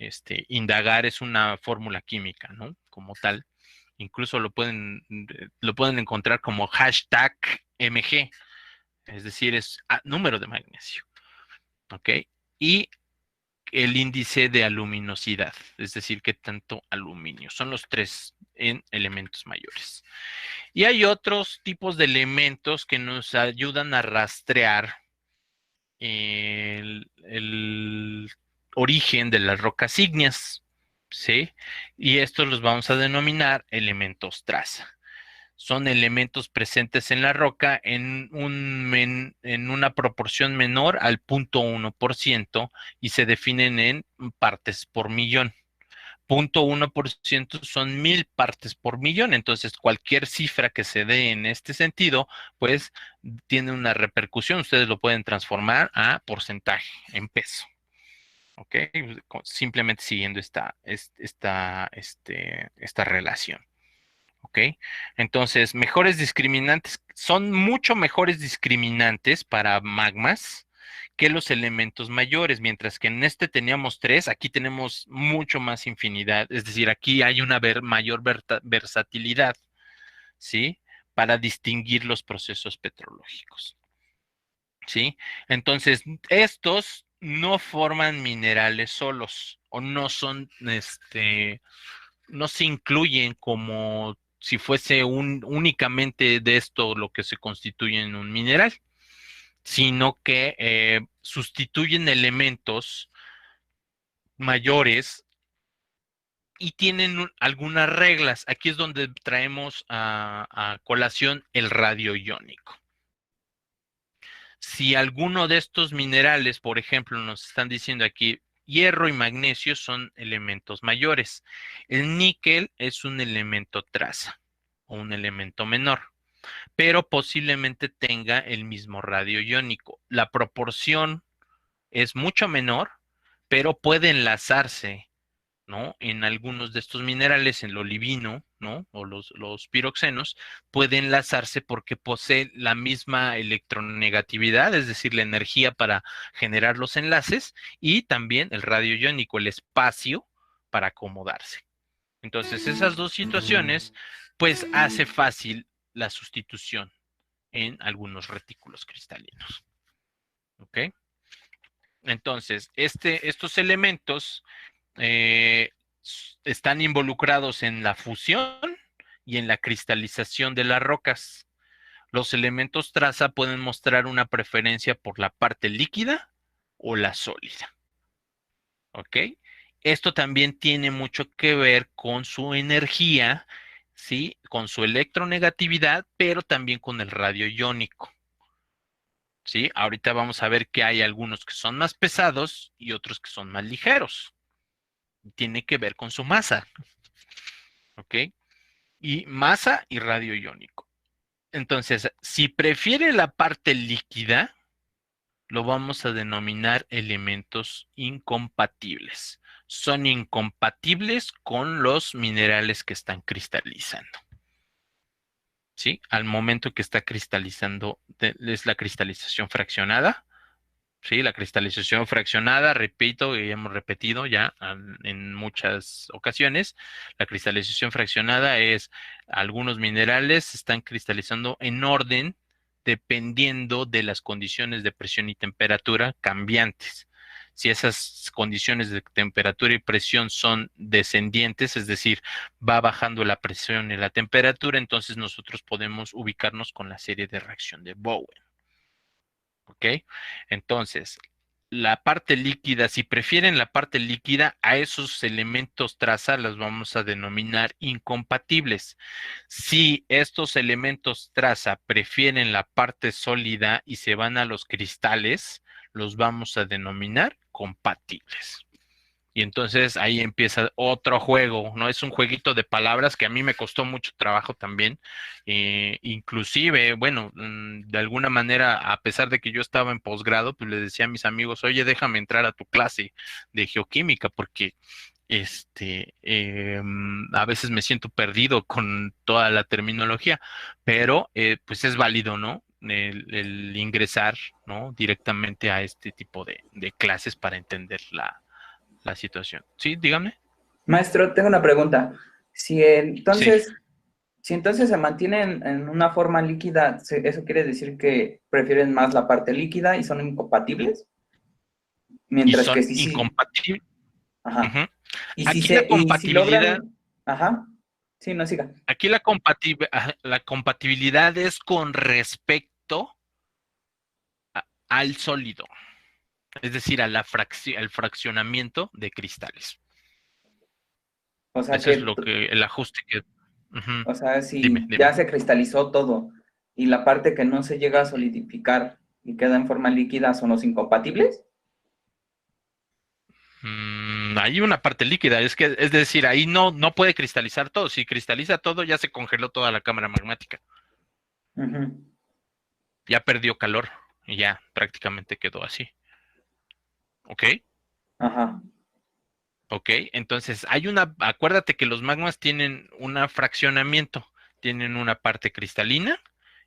indagar, es una fórmula química, ¿no? Como tal. Incluso lo pueden encontrar como hashtag MG, es decir, es número de magnesio, ¿ok? Y el índice de aluminosidad, es decir, qué tanto aluminio. Son los tres en elementos mayores. Y hay otros tipos de elementos que nos ayudan a rastrear el origen de las rocas ígneas, ¿sí? Y estos los vamos a denominar elementos traza. Son elementos presentes en la roca en una proporción menor al 0.1% y se definen en partes por millón. 0.1% son 1000 partes por millón. Entonces, cualquier cifra que se dé en este sentido, pues tiene una repercusión. Ustedes lo pueden transformar a porcentaje, en peso. ¿Ok? Simplemente siguiendo esta relación. ¿Ok? Entonces, mejores discriminantes, son mucho mejores discriminantes para magmas que los elementos mayores, mientras que en este teníamos 3, aquí tenemos mucho más infinidad, es decir, aquí hay una mayor versatilidad, ¿sí? Para distinguir los procesos petrológicos, ¿sí? Entonces, estos no forman minerales solos, o no son, no se incluyen como si fuese únicamente de esto lo que se constituye en un mineral, sino que sustituyen elementos mayores y tienen algunas reglas. Aquí es donde traemos a colación el radio iónico. Si alguno de estos minerales, por ejemplo, nos están diciendo aquí, hierro y magnesio son elementos mayores. El níquel es un elemento traza o un elemento menor, pero posiblemente tenga el mismo radio iónico. La proporción es mucho menor, pero puede enlazarse, ¿no? En algunos de estos minerales, en el olivino, ¿no? O los piroxenos, puede enlazarse porque posee la misma electronegatividad, es decir, la energía para generar los enlaces y también el radio iónico, el espacio para acomodarse. Entonces, esas dos situaciones, pues hace fácil la sustitución en algunos retículos cristalinos. ¿Ok? Entonces, estos elementos están involucrados en la fusión y en la cristalización de las rocas. Los elementos traza pueden mostrar una preferencia por la parte líquida o la sólida. ¿Ok? Esto también tiene mucho que ver con su energía, ¿sí? Con su electronegatividad, pero también con el radio iónico. ¿Sí? Ahorita vamos a ver que hay algunos que son más pesados y otros que son más ligeros. Tiene que ver con su masa. ¿Ok? Y masa y radio iónico. Entonces, si prefiere la parte líquida, lo vamos a denominar elementos incompatibles. Son incompatibles con los minerales que están cristalizando. ¿Sí? Al momento que está cristalizando, es la cristalización fraccionada. Sí, la cristalización fraccionada, repito, y hemos repetido ya en muchas ocasiones, la cristalización fraccionada es algunos minerales se están cristalizando en orden dependiendo de las condiciones de presión y temperatura cambiantes. Si esas condiciones de temperatura y presión son descendientes, es decir, va bajando la presión y la temperatura, entonces nosotros podemos ubicarnos con la serie de reacción de Bowen. ¿Ok? Entonces, la parte líquida, si prefieren la parte líquida, a esos elementos traza los vamos a denominar incompatibles. Si estos elementos traza prefieren la parte sólida y se van a los cristales, los vamos a denominar compatibles. Y entonces ahí empieza otro juego, ¿no? Es un jueguito de palabras que a mí me costó mucho trabajo también. Inclusive, bueno, de alguna manera, a pesar de que yo estaba en posgrado, pues le decía a mis amigos, oye, déjame entrar a tu clase de geoquímica porque a veces me siento perdido con toda la terminología, pero pues es válido, ¿no? El ingresar, ¿no? Directamente a este tipo de clases para entender la situación. Sí, dígame. Maestro, tengo una pregunta. Si entonces, si entonces se mantienen en una forma líquida, ¿eso quiere decir que prefieren más la parte líquida y son incompatibles? Mientras y son que si incompatibles. Ajá. Uh-huh. Y aquí si la compatibilidad. logran... Ajá. Sí, no siga. Aquí la compatibilidad es con respecto al sólido. Es decir, al fraccionamiento de cristales. O sea, Eso es lo que el ajuste que. Uh-huh. O sea, si dime. ya se cristalizó todo y la parte que no se llega a solidificar y queda en forma líquida, ¿son los incompatibles? hay una parte líquida, es decir, ahí no puede cristalizar todo. Si cristaliza todo, ya se congeló toda la cámara magmática. Ujú. Ya perdió calor y ya prácticamente quedó así. ¿Ok? Ajá. ¿Ok? Entonces, acuérdate que los magmas tienen un fraccionamiento, tienen una parte cristalina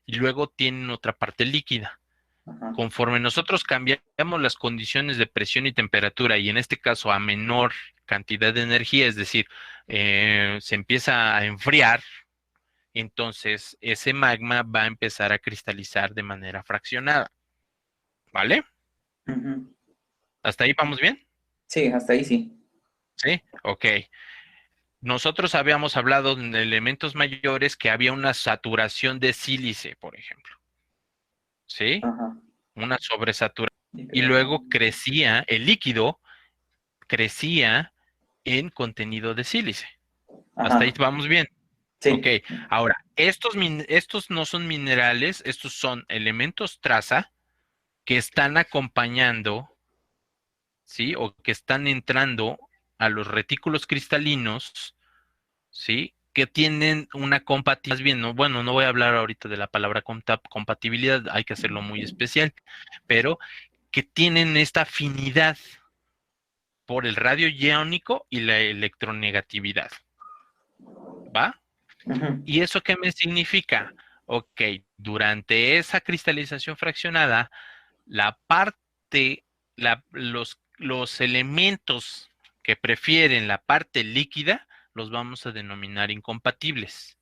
y luego tienen otra parte líquida. Ajá. Conforme nosotros cambiamos las condiciones de presión y temperatura, y en este caso a menor cantidad de energía, es decir, se empieza a enfriar, entonces ese magma va a empezar a cristalizar de manera fraccionada. ¿Vale? Ujú. ¿Hasta ahí vamos bien? Sí, hasta ahí sí. Sí, ok. Nosotros habíamos hablado en elementos mayores que había una saturación de sílice, por ejemplo. ¿Sí? Ajá. Una sobresaturación. Y Y luego crecía, el líquido crecía en contenido de sílice. Hasta ahí Ajá. vamos bien. Ok. Sí. Ahora, estos no son minerales, estos son elementos traza que están acompañando, ¿sí? O que están entrando a los retículos cristalinos, ¿sí? Que tienen una compatibilidad, más bien, no, bueno, no voy a hablar ahorita de la palabra compatibilidad, hay que hacerlo muy especial, pero que tienen esta afinidad por el radio iónico y la electronegatividad, ¿va? Ujú. ¿Y eso qué me significa? Ok, durante esa cristalización fraccionada, la parte, los elementos que prefieren la parte líquida, los vamos a denominar incompatibles.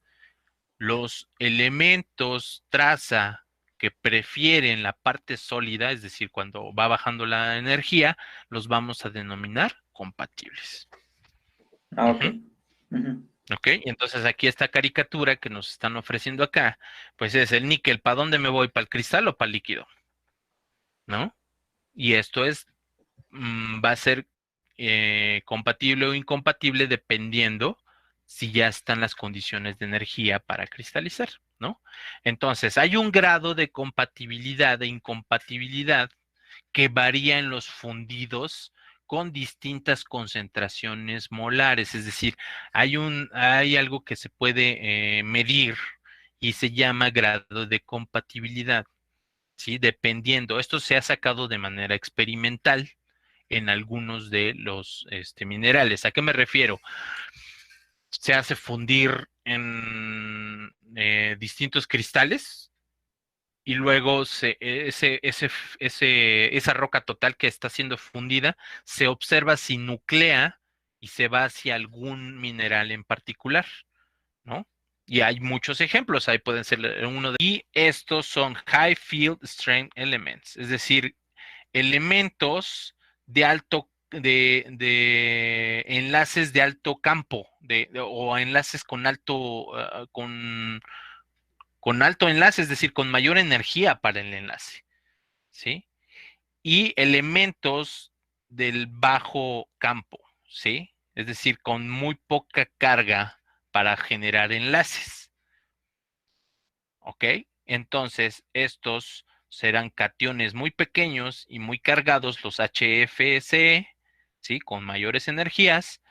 Los elementos traza que prefieren la parte sólida, es decir, cuando va bajando la energía, los vamos a denominar compatibles. Ah, ok. Ujú. Ujú. ¿Ok? Y entonces aquí esta caricatura que nos están ofreciendo acá, pues es el níquel. ¿Para dónde me voy? ¿Para el cristal o para el líquido? ¿No? Y esto va a ser compatible o incompatible dependiendo si ya están las condiciones de energía para cristalizar, ¿no? Entonces, hay un grado de compatibilidad e incompatibilidad que varía en los fundidos con distintas concentraciones molares, es decir, hay algo que se puede medir y se llama grado de compatibilidad, ¿sí? Dependiendo, esto se ha sacado de manera experimental en algunos de los minerales. ¿A qué me refiero? Se hace fundir en distintos cristales y luego esa roca total que está siendo fundida se observa si nuclea y se va hacia algún mineral en particular, ¿no? Y hay muchos ejemplos, ahí pueden ser uno de... Y estos son High Field Strength Elements, es decir, elementos de de enlaces de alto campo, o enlaces con con alto enlace, es decir, con mayor energía para el enlace, ¿sí? Y elementos del bajo campo, ¿sí? Es decir, con muy poca carga para generar enlaces, ¿ok? Entonces, estos serán cationes muy pequeños y muy cargados, los HFC, ¿sí? Con mayores energías,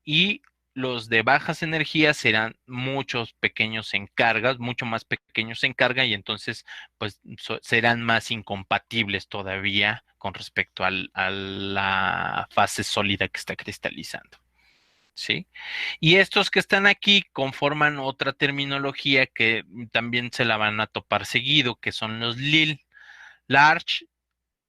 y los de bajas energías serán muchos pequeños en cargas, mucho más pequeños en carga, y entonces, pues, serán más incompatibles todavía con respecto a la fase sólida que está cristalizando, ¿sí? Y estos que están aquí conforman otra terminología que también se la van a topar seguido, que son los LIL, Large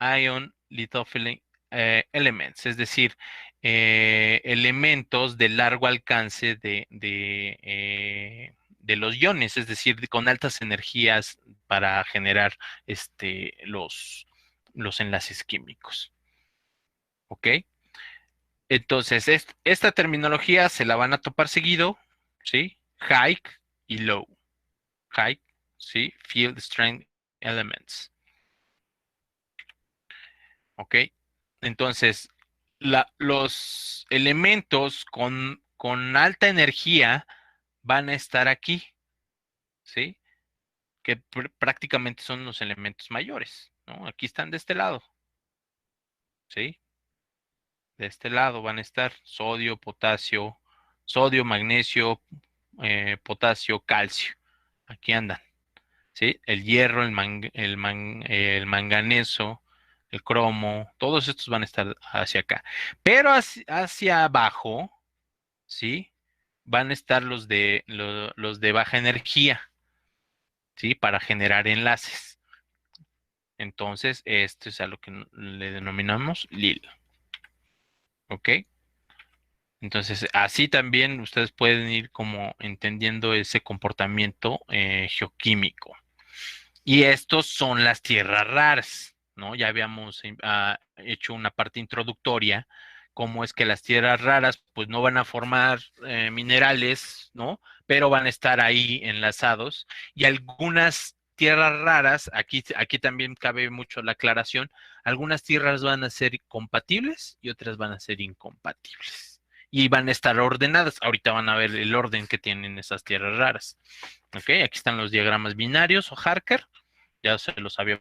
Ion Lithophile Elements, es decir, elementos de largo alcance de los iones, es decir, con altas energías para generar los enlaces químicos. ¿Ok? Entonces, esta terminología se la van a topar seguido, ¿sí? High y low. High, ¿sí? Field Strength Elements. ¿Ok? Entonces, los elementos con alta energía van a estar aquí, ¿sí? Que prácticamente son los elementos mayores, ¿no? Aquí están de este lado, ¿sí? de este lado van a estar sodio, sodio, magnesio, potasio, calcio. Aquí andan, ¿sí? El hierro, el manganeso, el cromo, todos estos van a estar hacia acá. Pero hacia abajo, ¿sí? Van a estar los de baja energía, ¿sí? Para generar enlaces. Entonces, esto es a lo que le denominamos Lil. ¿Ok? Entonces, así también ustedes pueden ir como entendiendo ese comportamiento geoquímico. Y estos son las tierras raras, ¿no? Ya habíamos hecho una parte introductoria, cómo es que las tierras raras pues no van a formar minerales, ¿no? Pero van a estar ahí enlazados. Y algunas tierras raras, aquí también cabe mucho la aclaración, algunas tierras van a ser compatibles y otras van a ser incompatibles. Y van a estar ordenadas. Ahorita van a ver el orden que tienen esas tierras raras. Ok, aquí están los diagramas binarios o Harker. Ya se los había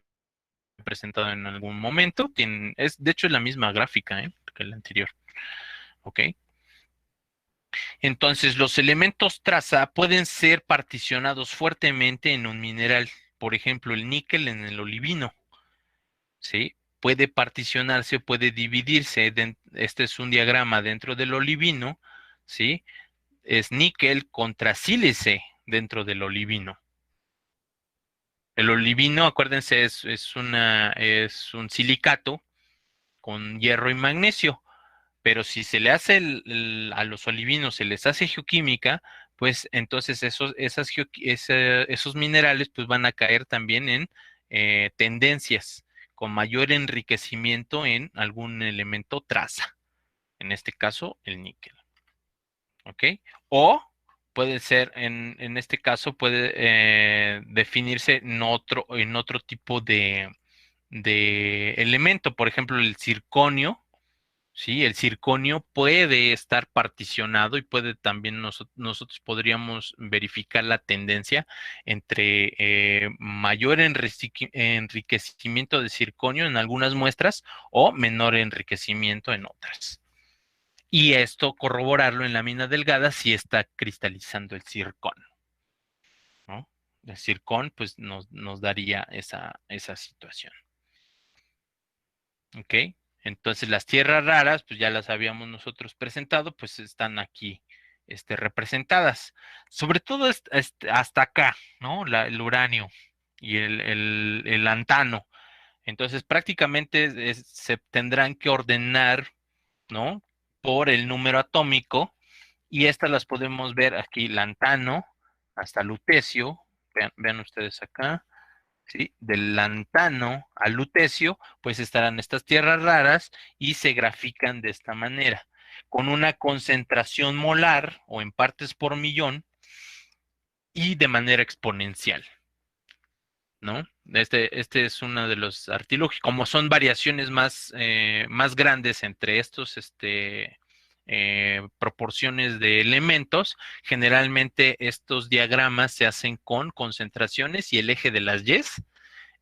presentado en algún momento. De hecho, es la misma gráfica que la anterior. Ok. Entonces, los elementos traza pueden ser particionados fuertemente en un mineral. Por ejemplo, el níquel en el olivino. ¿Sí? Puede particionarse o puede dividirse. Este es un diagrama dentro del olivino. ¿Sí? Es níquel contra sílice dentro del olivino. El olivino, acuérdense, es un silicato con hierro y magnesio, pero si se le hace a los olivinos, se les hace geoquímica, pues entonces esos minerales pues van a caer también en tendencias con mayor enriquecimiento en algún elemento traza, en este caso el níquel. ¿Ok? O puede ser, en este caso, puede definirse en otro tipo de elemento. Por ejemplo, el circonio, ¿sí? El circonio puede estar particionado y puede también nosotros podríamos verificar la tendencia entre mayor enriquecimiento de circonio en algunas muestras o menor enriquecimiento en otras. Y esto corroborarlo en lámina delgada si está cristalizando el zircón, ¿no? El zircón pues nos daría esa situación. ¿Ok? Entonces las tierras raras, pues ya las habíamos nosotros presentado, pues están aquí representadas. Sobre todo hasta acá, ¿no? El uranio y el lantano. Entonces prácticamente se tendrán que ordenar, ¿no? Por el número atómico, y estas las podemos ver aquí, lantano hasta lutecio, vean ustedes acá, ¿sí? Del lantano al lutecio, pues estarán estas tierras raras y se grafican de esta manera, con una concentración molar o en partes por millón y de manera exponencial, ¿no? Este es uno de los artilugios, como son variaciones más grandes entre estos proporciones de elementos, generalmente estos diagramas se hacen con concentraciones y el eje de las Y's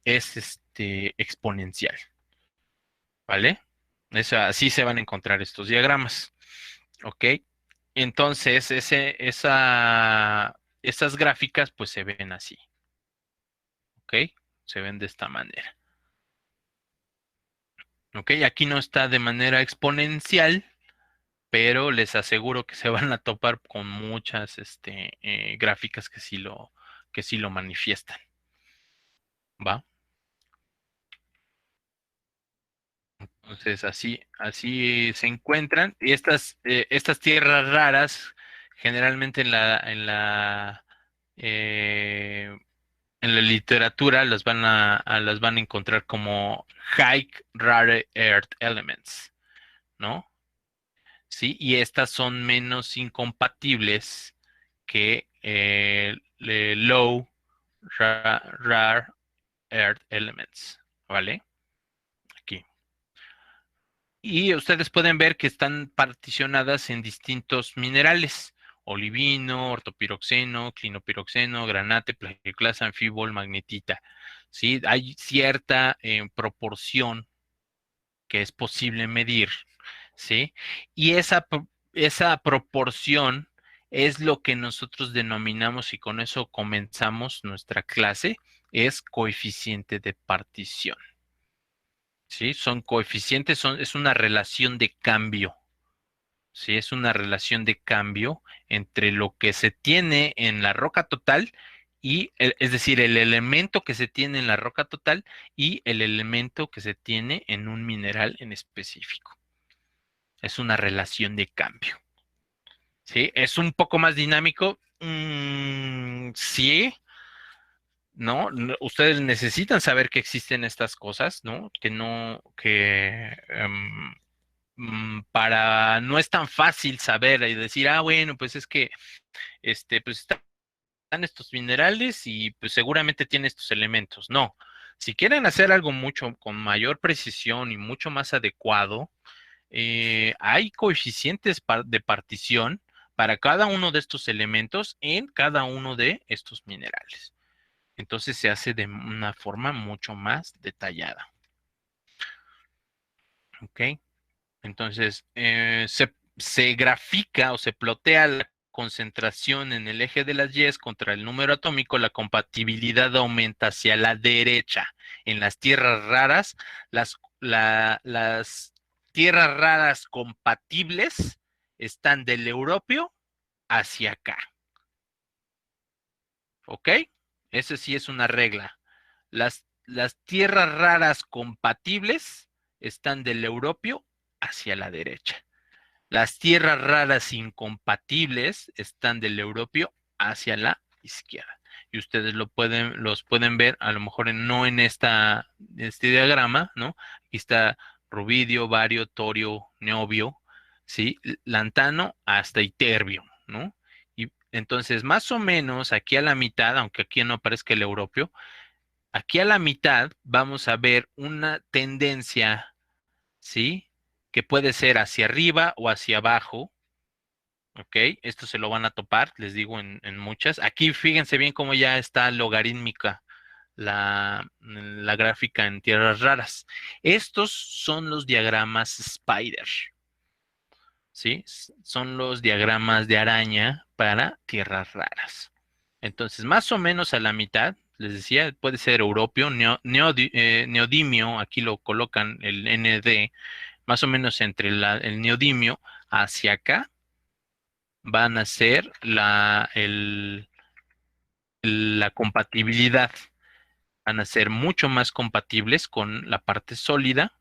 es exponencial, ¿vale? Así se van a encontrar estos diagramas, ¿ok? Entonces, esas gráficas pues se ven así, ¿ok? Se ven de esta manera. ¿Ok? Aquí no está de manera exponencial, pero les aseguro que se van a topar con muchas gráficas que sí lo manifiestan. ¿Va? Entonces, así se encuentran. Y estas tierras raras, generalmente eh, en la literatura las van a encontrar como High Rare Earth Elements, ¿no? Sí, y estas son menos incompatibles que Low Rare Earth Elements, ¿vale? Aquí. Y ustedes pueden ver que están particionadas en distintos minerales: olivino, ortopiroxeno, clinopiroxeno, granate, plagioclasa, anfibol, magnetita. ¿Sí? Hay cierta proporción que es posible medir ¿sí? Y esa proporción es lo que nosotros denominamos, y con eso comenzamos nuestra clase, es coeficiente de partición. ¿Sí? Son coeficientes, es una relación de cambio. ¿Sí? Es una relación de cambio entre lo que se tiene en la roca total y, es decir, el elemento que se tiene en la roca total y el elemento que se tiene en un mineral en específico. Es una relación de cambio. ¿Sí? ¿Es un poco más dinámico? Sí, ¿no? Ustedes necesitan saber que existen estas cosas, ¿no? Para no es tan fácil saber y decir, bueno, pues es que pues están estos minerales y pues seguramente tiene estos elementos. No. Si quieren hacer algo mucho con mayor precisión y mucho más adecuado, hay coeficientes de partición para cada uno de estos elementos en cada uno de estos minerales. Entonces se hace de una forma mucho más detallada. ¿Ok? Entonces se grafica o se plotea la concentración en el eje de las Y contra el número atómico, la compatibilidad aumenta hacia la derecha. En las tierras raras, las tierras raras compatibles están del europeo hacia acá. ¿Ok? Esa sí es una regla. Las tierras raras compatibles están del europeo hacia la derecha. Las tierras raras incompatibles están del europeo hacia la izquierda. Y ustedes los pueden ver, a lo mejor no en este diagrama, ¿no? Aquí está rubidio, bario, torio, niobio, ¿sí? Lantano hasta iterbio, ¿no? Y entonces, más o menos aquí a la mitad, aunque aquí no aparezca el europeo, aquí a la mitad vamos a ver una tendencia, ¿sí? Que puede ser hacia arriba o hacia abajo, ¿ok? Esto se lo van a topar, les digo, en muchas. Aquí fíjense bien cómo ya está logarítmica la gráfica en tierras raras. Estos son los diagramas Spider, ¿sí? Son los diagramas de araña para tierras raras. Entonces, más o menos a la mitad, les decía, puede ser europeo, neodimio, aquí lo colocan el ND, más o menos entre el neodimio hacia acá, van a ser la compatibilidad. Van a ser mucho más compatibles con la parte sólida,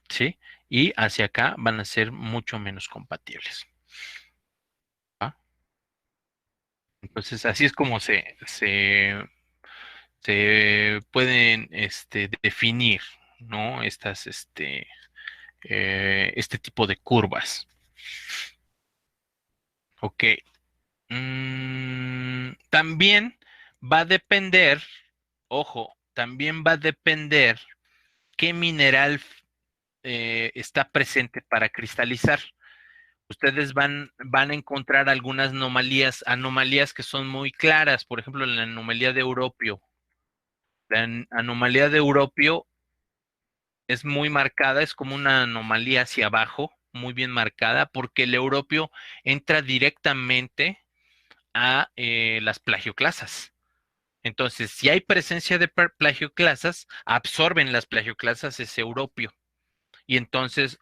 ¿sí? Y hacia acá van a ser mucho menos compatibles. ¿Va? Entonces, así es como se pueden definir, ¿no? Este tipo de curvas. Ok. También va a depender, ojo, también va a depender qué mineral está presente para cristalizar. Ustedes van a encontrar algunas anomalías que son muy claras, por ejemplo, la anomalía de europio. La anomalía de europio es muy marcada, es como una anomalía hacia abajo, muy bien marcada, porque el europio entra directamente a las plagioclasas. Entonces, si hay presencia de plagioclasas, absorben las plagioclasas ese europio. Y entonces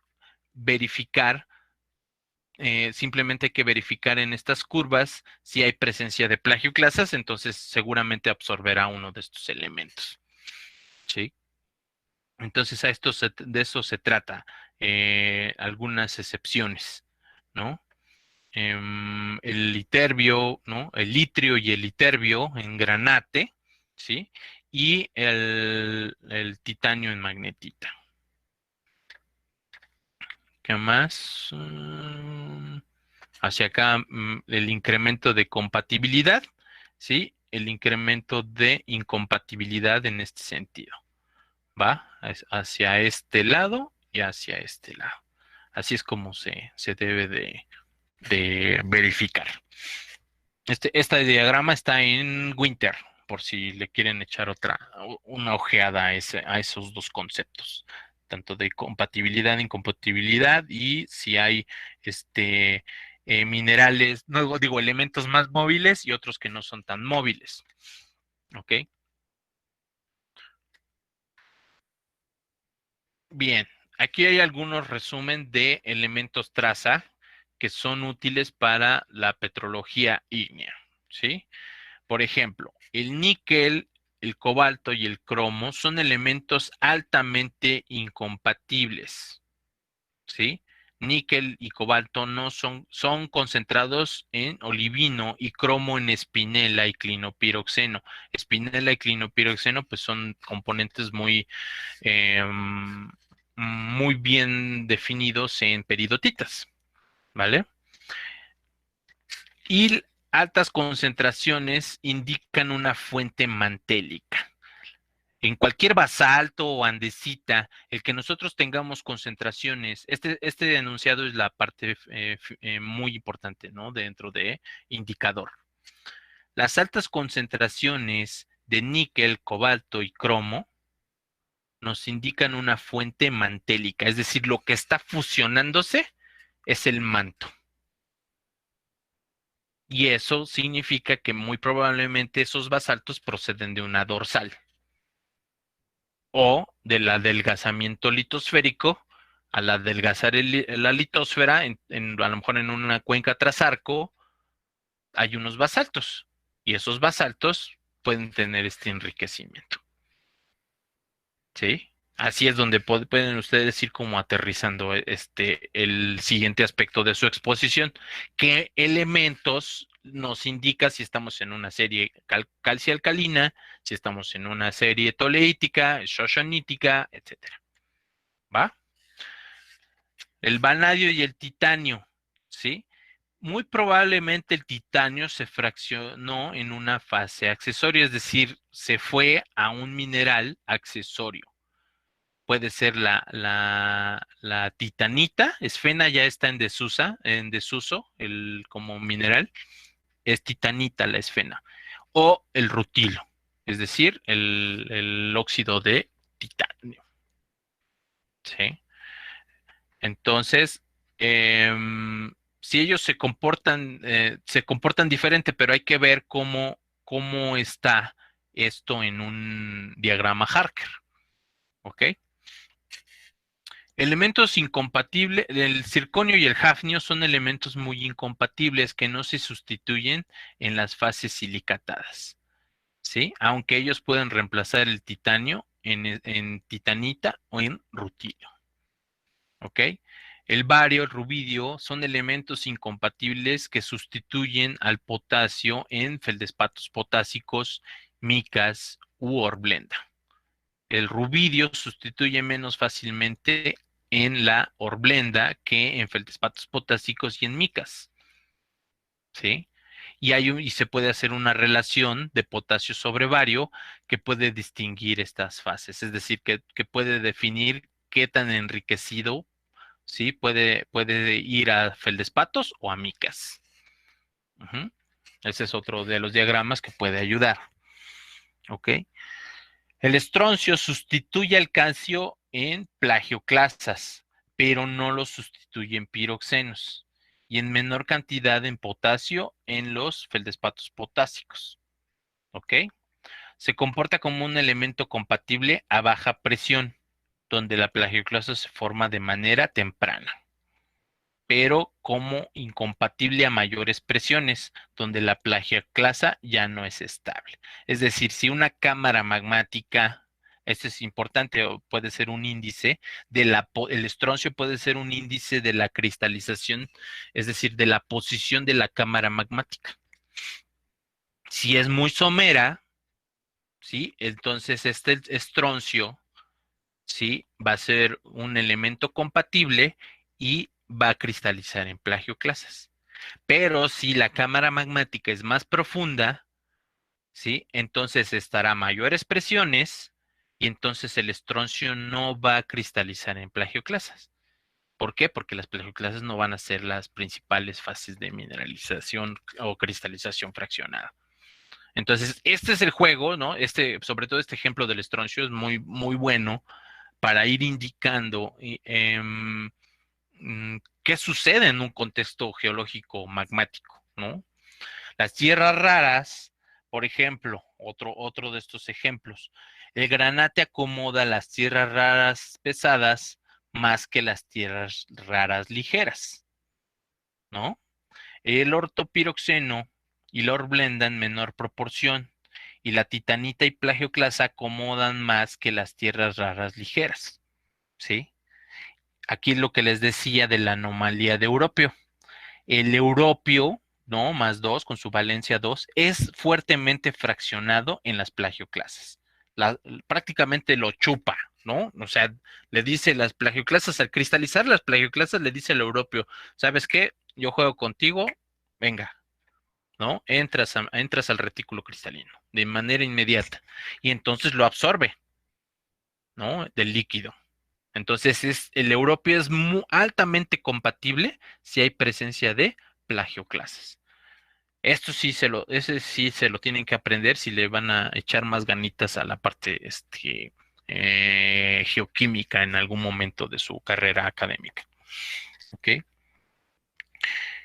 verificar, simplemente hay que verificar en estas curvas si hay presencia de plagioclasas, entonces seguramente absorberá uno de estos elementos. ¿Sí? Entonces de eso se trata, algunas excepciones, ¿no? El iterbio, ¿no? El litrio y el iterbio en granate, ¿sí? Y el titanio en magnetita. ¿Qué más? Hacia acá el incremento de compatibilidad, ¿sí? El incremento de incompatibilidad en este sentido. ¿Va? Hacia este lado y hacia este lado. Así es como se debe de verificar. Este diagrama está en Winter, por si le quieren echar una ojeada a esos dos conceptos. tanto de compatibilidad e incompatibilidad, y si hay minerales, no digo, elementos más móviles y otros que no son tan móviles. ¿Ok? Bien, aquí hay algunos resumen de elementos traza que son útiles para la petrología ígnea, ¿sí? Por ejemplo, el níquel, el cobalto y el cromo son elementos altamente incompatibles, ¿sí? Níquel y cobalto no son concentrados en olivino y cromo en espinela y clinopiroxeno. Espinela y clinopiroxeno pues son componentes muy bien definidos en peridotitas, ¿vale? Y altas concentraciones indican una fuente mantélica. En cualquier basalto o andesita, el que nosotros tengamos concentraciones, este enunciado es la parte muy importante, ¿no? Dentro de indicador. Las altas concentraciones de níquel, cobalto y cromo nos indican una fuente mantélica, es decir, lo que está fusionándose es el manto. Y eso significa que muy probablemente esos basaltos proceden de una dorsal o del adelgazamiento litosférico. Al adelgazar la litosfera, a lo mejor en una cuenca trasarco, hay unos basaltos y esos basaltos pueden tener este enriquecimiento. ¿Sí? Así es donde pueden ustedes ir como aterrizando el siguiente aspecto de su exposición. ¿Qué elementos nos indica si estamos en una serie calcio-alcalina, si estamos en una serie toleítica, shoshonítica, etcétera? ¿Va? El vanadio y el titanio, ¿sí? Muy probablemente el titanio se fraccionó en una fase accesoria, es decir, se fue a un mineral accesorio. Puede ser la titanita, esfena ya está en desuso, como mineral, es titanita la esfena, o el rutilo, es decir, el óxido de titanio. ¿Sí? Entonces, si ellos se comportan diferente, pero hay que ver cómo está esto en un diagrama Harker. ¿Ok? Elementos incompatibles, el circonio y el hafnio son elementos muy incompatibles que no se sustituyen en las fases silicatadas, ¿sí? Aunque ellos pueden reemplazar el titanio en titanita o en rutilo, ¿ok? El bario, el rubidio son elementos incompatibles que sustituyen al potasio en feldespatos potásicos, micas u horblenda. El rubidio sustituye menos fácilmente en la horblenda que en feldespatos potásicos y en micas, ¿sí? Y se puede hacer una relación de potasio sobre bario que puede distinguir estas fases, es decir, que puede definir qué tan enriquecido, ¿sí? Puede ir a feldespatos o a micas. Ese es otro de los diagramas que puede ayudar. ¿Ok? El estroncio sustituye al calcio en plagioclasas, pero no lo sustituye en piroxenos y en menor cantidad en potasio en los feldespatos potásicos. ¿Ok? Se comporta como un elemento compatible a baja presión, donde la plagioclasa se forma de manera temprana, pero como incompatible a mayores presiones, donde la plagioclasa ya no es estable. Es decir, si una cámara magmática, esto es importante, o puede ser un índice el estroncio puede ser un índice de la cristalización, es decir, de la posición de la cámara magmática. Si es muy somera, ¿sí? Entonces este estroncio, ¿sí? Va a ser un elemento compatible y va a cristalizar en plagioclasas. Pero si la cámara magmática es más profunda, ¿sí? Entonces estará a mayores presiones y entonces el estroncio no va a cristalizar en plagioclasas. ¿Por qué? Porque las plagioclasas no van a ser las principales fases de mineralización o cristalización fraccionada. Entonces, este es el juego, ¿no? Sobre todo este ejemplo del estroncio es muy, muy bueno para ir indicando qué sucede en un contexto geológico magmático, ¿no? Las tierras raras, por ejemplo, otro de estos ejemplos, el granate acomoda las tierras raras pesadas más que las tierras raras ligeras, ¿no? El ortopiroxeno y la horblenda en menor proporción, y la titanita y plagioclasa acomodan más que las tierras raras ligeras, ¿sí? Aquí lo que les decía de la anomalía de europeo. El europio, ¿no? Más 2, con su valencia 2, es fuertemente fraccionado en las plagioclasas. Prácticamente lo chupa, ¿no? O sea, le dice las plagioclasas, al cristalizar las plagioclasas, le dice el europio, ¿sabes qué? Yo juego contigo, venga, ¿no? Entras al retículo cristalino de manera inmediata y entonces lo absorbe, ¿no? Del líquido. Entonces, el europeo es altamente compatible si hay presencia de plagioclasas. Ese sí se lo tienen que aprender si le van a echar más ganitas a la parte geoquímica en algún momento de su carrera académica. ¿Ok?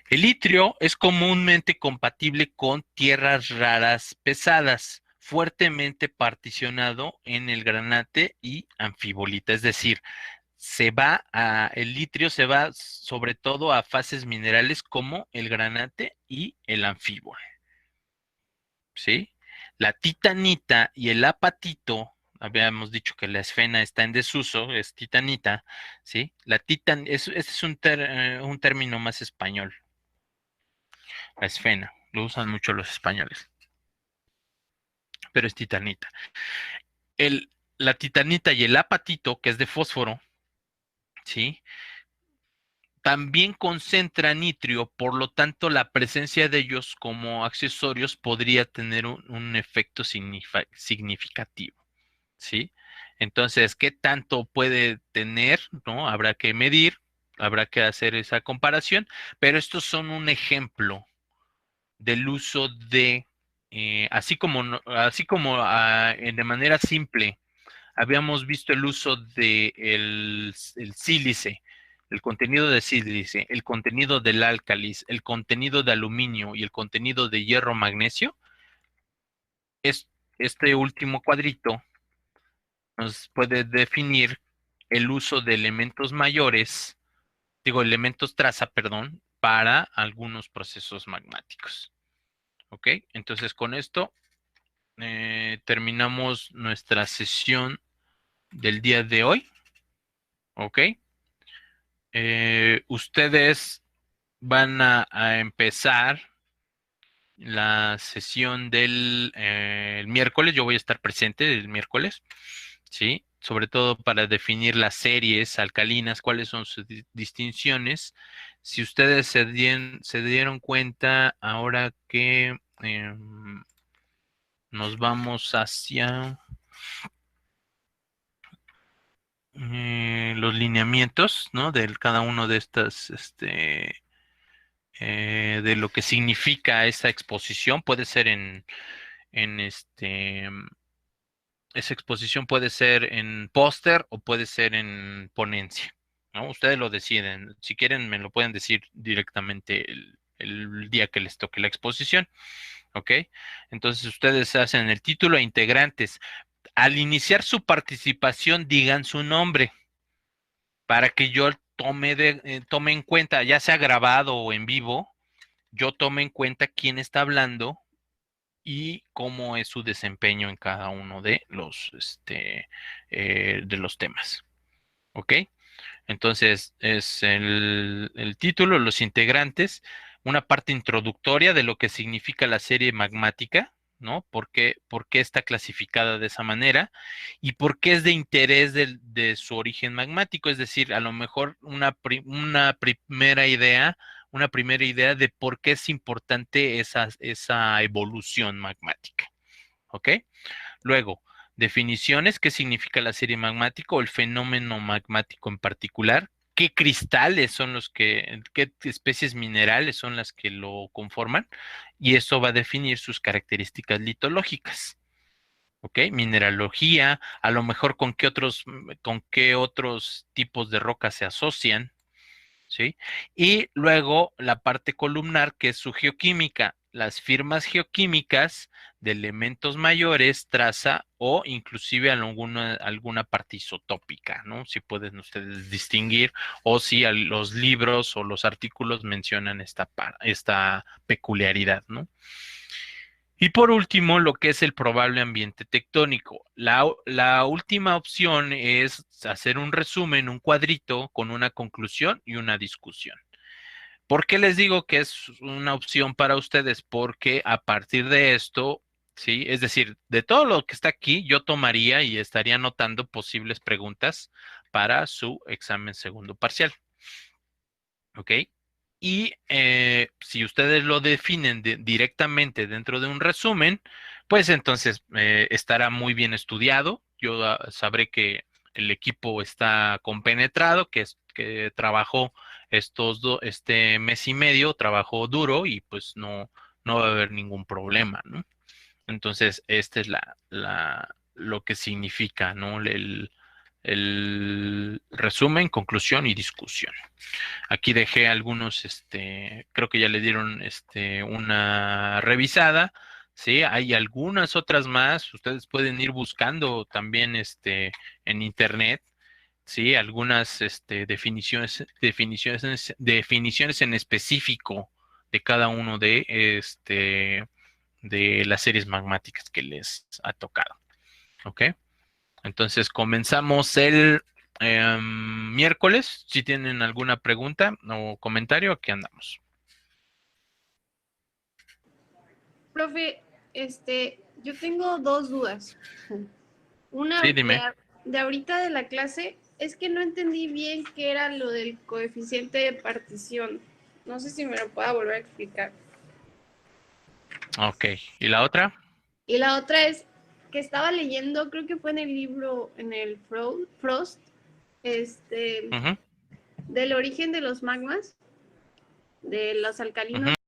El litrio es comúnmente compatible con tierras raras pesadas, fuertemente particionado en el granate y anfibolita, es decir, el litrio se va sobre todo a fases minerales como el granate y el anfíbol, ¿sí? La titanita y el apatito, habíamos dicho que la esfena está en desuso, es titanita, ¿sí? Ese es un término más español, la esfena, lo usan mucho los españoles, pero es titanita. El, la titanita y el apatito, que es de fósforo, ¿sí? También concentra nitrio, por lo tanto la presencia de ellos como accesorios podría tener un efecto significativo, ¿sí? Entonces, ¿qué tanto puede tener? ¿No? Habrá que medir, habrá que hacer esa comparación, pero estos son un ejemplo del uso de, así como de manera simple habíamos visto el uso de el sílice, el contenido de sílice, el contenido del álcalis, el contenido de aluminio y el contenido de hierro magnesio. Este último cuadrito nos puede definir el uso de elementos mayores, elementos traza, perdón, para algunos procesos magmáticos. ¿Ok? Entonces con esto terminamos nuestra sesión del día de hoy. ¿Ok? Ustedes van a empezar la sesión del el miércoles. Yo voy a estar presente el miércoles, ¿sí? Sobre todo para definir las series alcalinas, cuáles son sus distinciones. Si ustedes se dieron cuenta ahora que nos vamos hacia los lineamientos, ¿no? De cada uno de estas, de lo que significa esa exposición, puede ser esa exposición puede ser en póster o puede ser en ponencia, ¿no? Ustedes lo deciden. Si quieren, me lo pueden decir directamente el día que les toque la exposición, ¿ok? Entonces ustedes hacen el título e integrantes. Al iniciar su participación, digan su nombre para que yo tome en cuenta, ya sea grabado o en vivo, yo tome en cuenta quién está hablando y cómo es su desempeño en cada uno de los temas. ¿Ok? Entonces, es el título, los integrantes, una parte introductoria de lo que significa la serie magmática, ¿no? Por qué está clasificada de esa manera? ¿Y por qué es de interés de su origen magmático? Es decir, a lo mejor una primera idea de por qué es importante esa evolución magmática. ¿Ok? Luego, definiciones, qué significa la serie magmática o el fenómeno magmático en particular, qué cristales son qué especies minerales son las que lo conforman, y eso va a definir sus características litológicas. ¿ok? Mineralogía, a lo mejor con qué otros tipos de rocas se asocian, ¿sí? Y luego la parte columnar, que es su geoquímica, las firmas geoquímicas de elementos mayores, traza o inclusive alguna parte isotópica, ¿no? Si pueden ustedes distinguir o si los libros o los artículos mencionan esta peculiaridad, ¿no? Y por último, lo que es el probable ambiente tectónico. La última opción es hacer un resumen, un cuadrito con una conclusión y una discusión. ¿Por qué les digo que es una opción para ustedes? Porque a partir de esto, sí, es decir, de todo lo que está aquí, yo tomaría y estaría anotando posibles preguntas para su examen segundo parcial. ¿Ok? Y si ustedes lo definen directamente dentro de un resumen, pues entonces estará muy bien estudiado. Yo sabré que el equipo está compenetrado, que trabajó este mes y medio, trabajó duro y pues no va a haber ningún problema, ¿no? Entonces, esta es lo que significa, ¿no? El resumen, conclusión y discusión. Aquí dejé algunos, creo que ya le dieron una revisada, ¿sí? Hay algunas otras más, ustedes pueden ir buscando también en internet, ¿sí? Algunas definiciones en específico de cada uno de las series magmáticas que les ha tocado, ¿ok? Entonces comenzamos el miércoles. Si tienen alguna pregunta o comentario, aquí andamos. Profe, yo tengo dos dudas. Una Sí, dime. de ahorita de la clase es que no entendí bien qué era lo del coeficiente de partición. No sé si me lo pueda volver a explicar. Ok. ¿Y la otra? Y la otra es que estaba leyendo, creo que fue en el libro, en el Frost, Ujú. del origen de los magmas, de los alcalinos. Ujú.